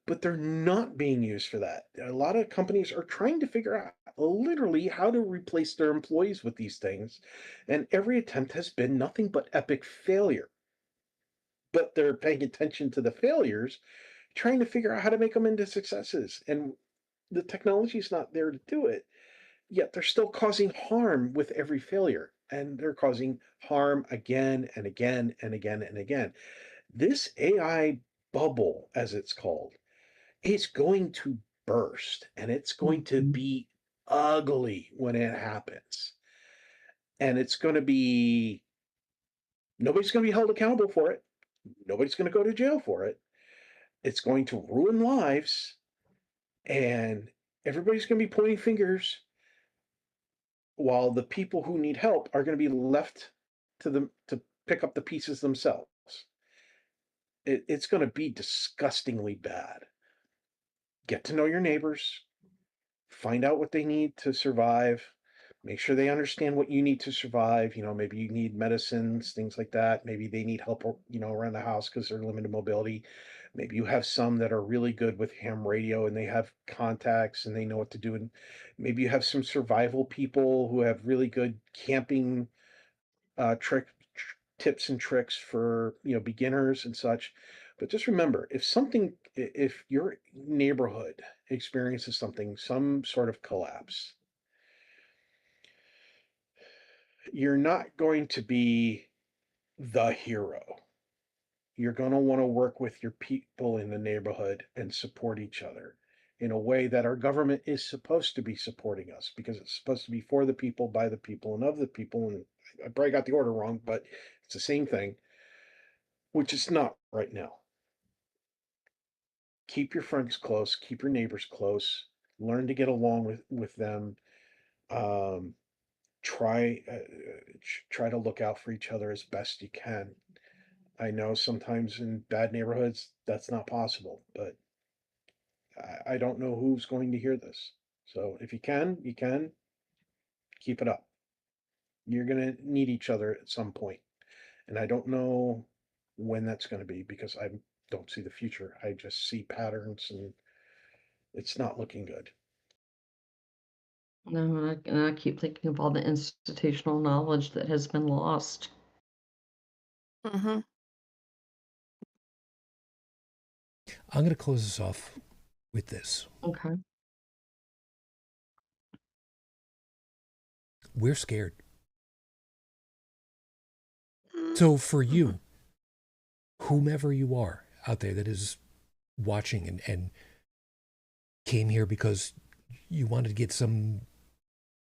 but they're not being used for that. A lot of companies are trying to figure out literally how to replace their employees with these things, and every attempt has been nothing but epic failure. But they're paying attention to the failures, trying to figure out how to make them into successes, and the technology is not there to do it, yet they're still causing harm with every failure, and they're causing harm again and again and again and again. This AI bubble, as it's called, it's going to burst, and it's going to be ugly when it happens. And it's going to be, nobody's going to be held accountable for it. Nobody's going to go to jail for it. It's going to ruin lives, and everybody's going to be pointing fingers. while the people who need help are going to be left to pick up the pieces themselves. It's going to be disgustingly bad. Get to know your neighbors, find out what they need to survive, make sure they understand what you need to survive. Maybe you need medicines, things like that. Maybe they need help, around the house because they're limited mobility. Maybe you have some that are really good with ham radio and they have contacts and they know what to do. And maybe you have some survival people who have really good camping tips and tricks for beginners and such. But just remember, if your neighborhood experiences some sort of collapse, you're not going to be the hero. You're going to want to work with your people in the neighborhood and support each other in a way that our government is supposed to be supporting us, because it's supposed to be for the people, by the people, and of the people. And I probably got the order wrong, but it's the same thing, which it's not right now. Keep your friends close, keep your neighbors close, learn to get along with them. Try to look out for each other as best you can. I know sometimes in bad neighborhoods that's not possible, but I don't know who's going to hear this. So if you can keep it up. You're going to need each other at some point. And I don't know when that's going to be, because I don't see the future. I just see patterns and it's not looking good. No, and I keep thinking of all the institutional knowledge that has been lost. Mm-hmm. I'm going to close this off with this. Okay. We're scared. So for you, whomever you are out there that is watching and came here because you wanted to get some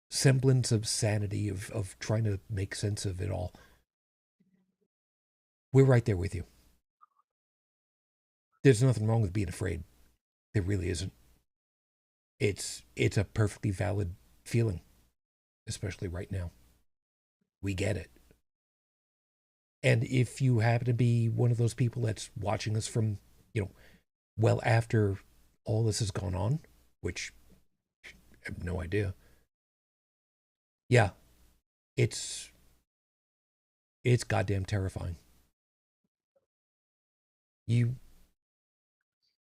semblance of sanity, of trying to make sense of it all, we're right there with you. There's nothing wrong with being afraid. There really isn't. It's a perfectly valid feeling, especially right now. We get it. And if you happen to be one of those people that's watching us from, well after all this has gone on, which I have no idea. Yeah, it's goddamn terrifying. You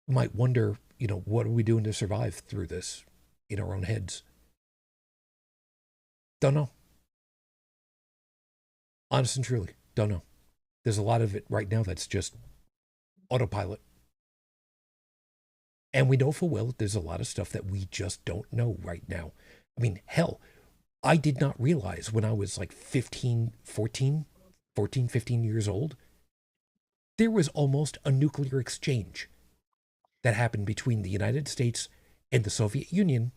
might wonder, what are we doing to survive through this in our own heads? Don't know. Honest and truly, don't know. There's a lot of it right now that's just autopilot. And we know full well that there's a lot of stuff that we just don't know right now. I mean, hell, I did not realize when I was like 15 years old, there was almost a nuclear exchange that happened between the United States and the Soviet Union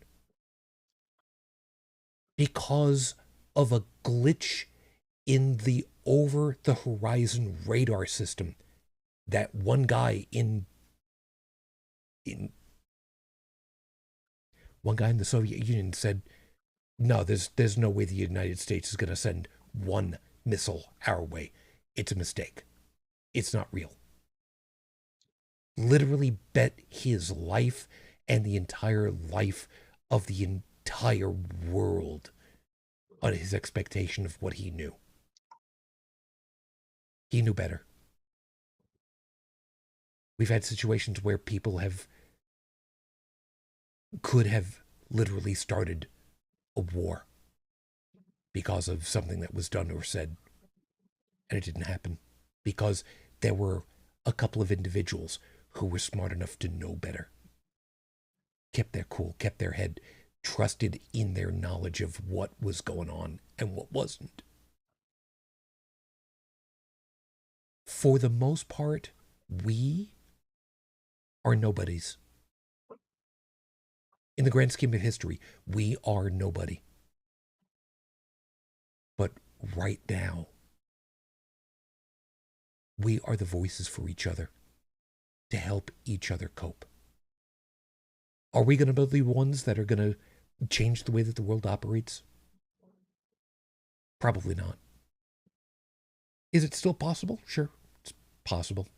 because of a glitch in the over-the-horizon radar system that one guy in the Soviet Union said, no, there's no way the United States is going to send one missile our way. It's a mistake. It's not real. Literally bet his life and the entire life of the entire world on his expectation of what he knew. He knew better. We've had situations where people could have literally started a war because of something that was done or said, and it didn't happen because there were a couple of individuals who were smart enough to know better, kept their cool, kept their head, trusted in their knowledge of what was going on and what wasn't. For the most part, we are nobodies. In the grand scheme of history, we are nobody. But right now, we are the voices for each other to help each other cope. Are we going to be the ones that are going to change the way that the world operates? Probably not. Is it still possible? Sure, it's possible,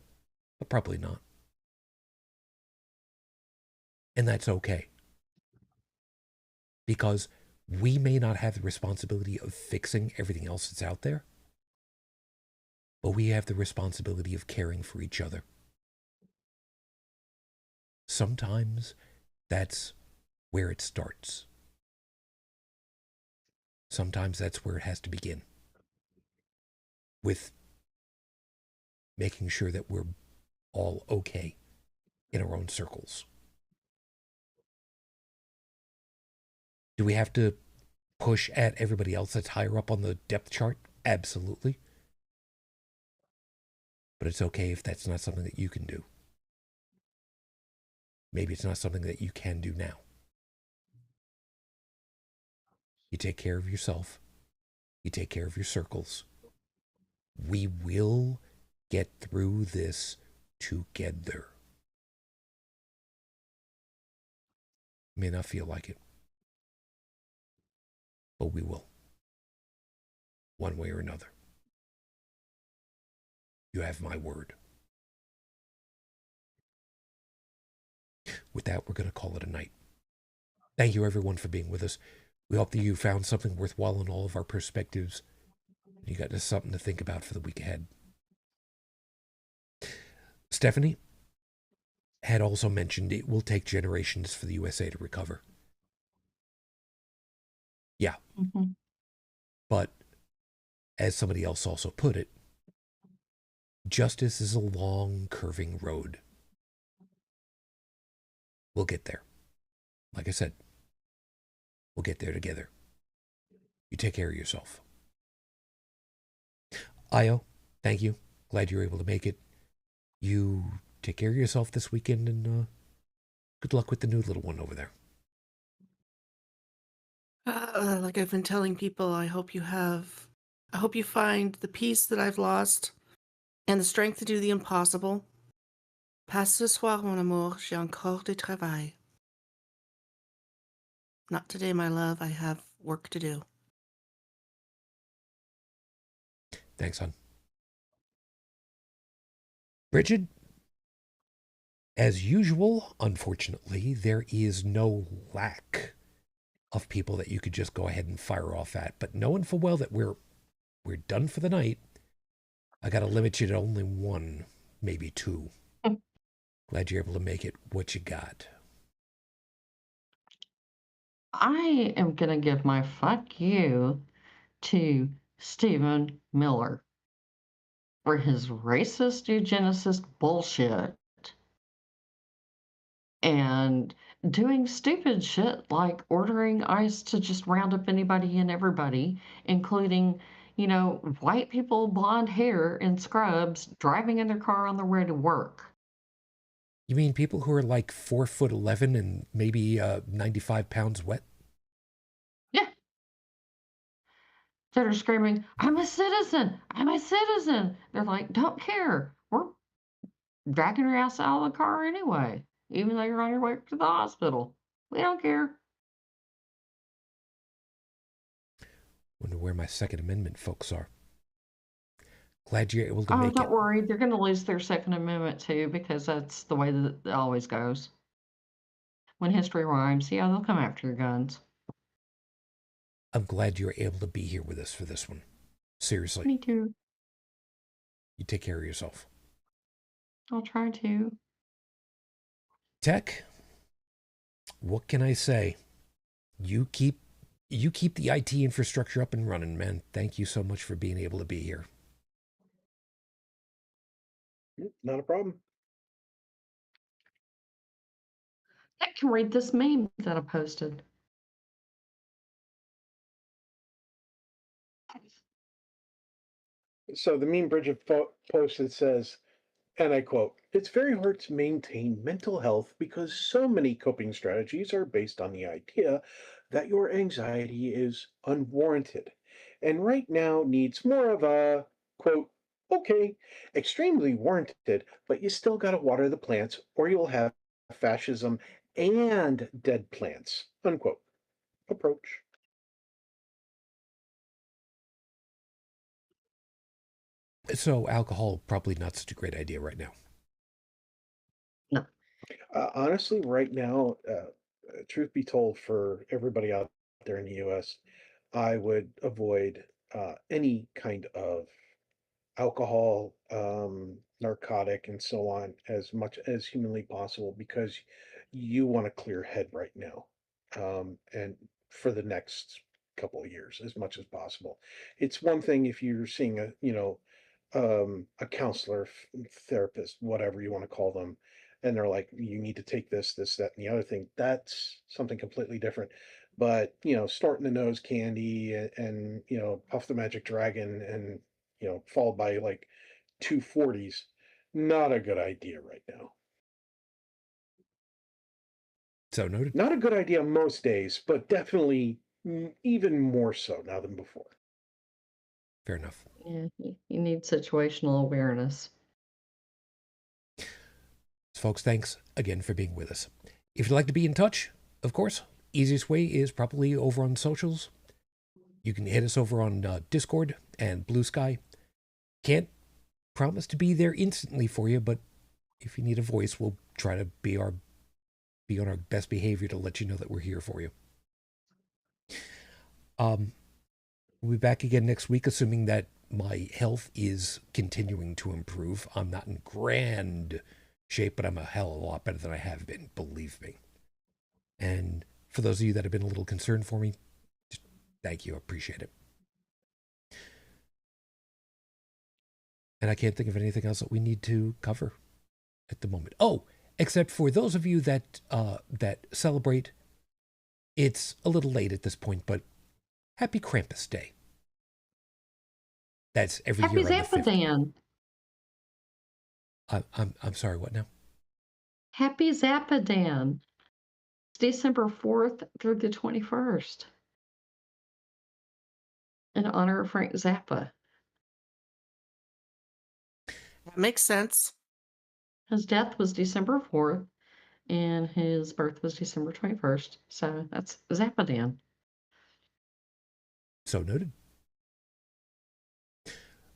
but probably not. And that's okay. Because we may not have the responsibility of fixing everything else that's out there, but we have the responsibility of caring for each other. Sometimes that's where it starts. Sometimes that's where it has to begin. With making sure that we're all okay in our own circles. Do we have to push at everybody else that's higher up on the depth chart? Absolutely. But it's okay if that's not something that you can do. Maybe it's not something that you can do now. You take care of yourself. You take care of your circles. We will get through this together. May not feel like it, but we will. One way or another. You have my word. With that, we're going to call it a night. Thank you, everyone, for being with us. We hope that you found something worthwhile in all of our perspectives. You got something to think about for the week ahead. Stephanie had also mentioned it will take generations for the USA to recover. Yeah. Mm-hmm. But as somebody else also put it, justice is a long, curving road. We'll get there. Like I said, we'll get there together. You take care of yourself. Io, thank you. Glad you were able to make it. You take care of yourself this weekend, and good luck with the new little one over there. Like I've been telling people, I hope you find the peace that I've lost and the strength to do the impossible. Pas ce soir, mon amour, j'ai encore du travail. Not today, my love. I have work to do. Thanks, hon. Brigid, as usual, unfortunately, there is no lack of people that you could just go ahead and fire off at. But knowing full well that we're done for the night, I got to limit you to only one, maybe two. Glad you're able to make it. What you got? I am going to give my fuck you to Stephen Miller for his racist eugenicist bullshit and doing stupid shit like ordering ICE to just round up anybody and everybody, including, white people, blonde hair, and scrubs driving in their car on their way to work. You mean people who are like 4'11" and maybe 95 pounds wet? Yeah. That are screaming, I'm a citizen. I'm a citizen. They're like, don't care. We're dragging your ass out of the car anyway, even though you're on your way to the hospital. We don't care. Wonder where my Second Amendment folks are. Glad you're able to make it. Don't worry. They're going to lose their Second Amendment too, because that's the way that it always goes. When history rhymes, yeah, they'll come after your guns. I'm glad you're able to be here with us for this one. Seriously. Me too. You take care of yourself. I'll try to. Tech, what can I say? You keep the IT infrastructure up and running, man. Thank you so much for being able to be here. Not a problem. I can read this meme that I posted. So the meme Bridget posted says, and I quote, "It's very hard to maintain mental health because so many coping strategies are based on the idea that your anxiety is unwarranted, and right now needs more of a, quote, okay, extremely warranted, but you still gotta water the plants or you'll have fascism and dead plants," unquote, approach. So alcohol, probably not such a great idea right now. No. Honestly, right now, truth be told, for everybody out there in the U.S., I would avoid any kind of alcohol, narcotic, and so on as much as humanly possible because you want a clear head right now, and for the next couple of years as much as possible. It's one thing if you're seeing a counselor, therapist, whatever you want to call them, and they're like, you need to take this, that, and the other thing. That's something completely different. But snorting the nose candy and puff the magic dragon and followed by like 240s, not a good idea right now. So noted. Not a good idea most days, but definitely even more so now than before. Fair enough. Yeah, you need situational awareness. Folks, thanks again for being with us. If you'd like to be in touch, of course, easiest way is probably over on socials. You can hit us over on Discord and BlueSky. Can't promise to be there instantly for you, but if you need a voice, we'll try to be on our best behavior to let you know that we're here for you. We'll be back again next week, assuming that my health is continuing to improve. I'm not in grand shape, but I'm a hell of a lot better than I have been, believe me. And for those of you that have been a little concerned for me, just thank you. I appreciate it. And I can't think of anything else that we need to cover at the moment. Oh, except for those of you that that celebrate, it's a little late at this point, but happy Krampus Day. That's every Happy year on the 5th. Zappadan. I'm sorry, what now? Happy Zappadan. It's December 4th through the 21st. In honor of Frank Zappa. That makes sense. His death was December 4th, and his birth was December 21st. So that's Zappadan. So noted.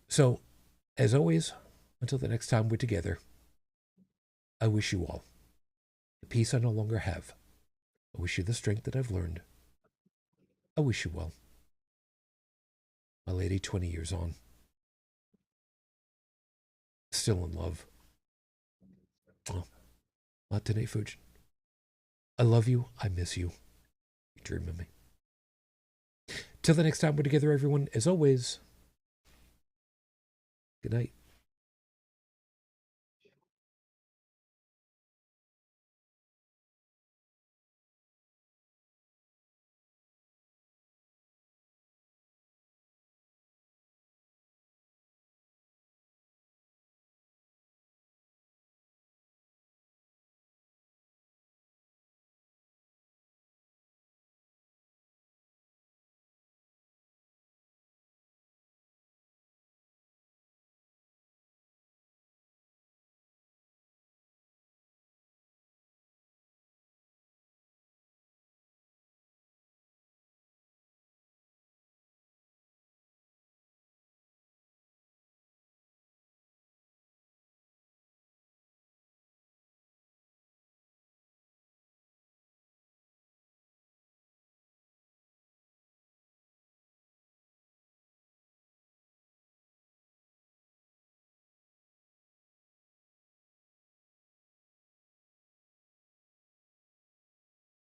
So, as always, until the next time we're together, I wish you all the peace I no longer have. I wish you the strength that I've learned. I wish you well. My lady, 20 years on. Still in love. Oh, Matane Fujin. I love you. I miss you. You dream of me. Till the next time we're together, everyone, as always, good night.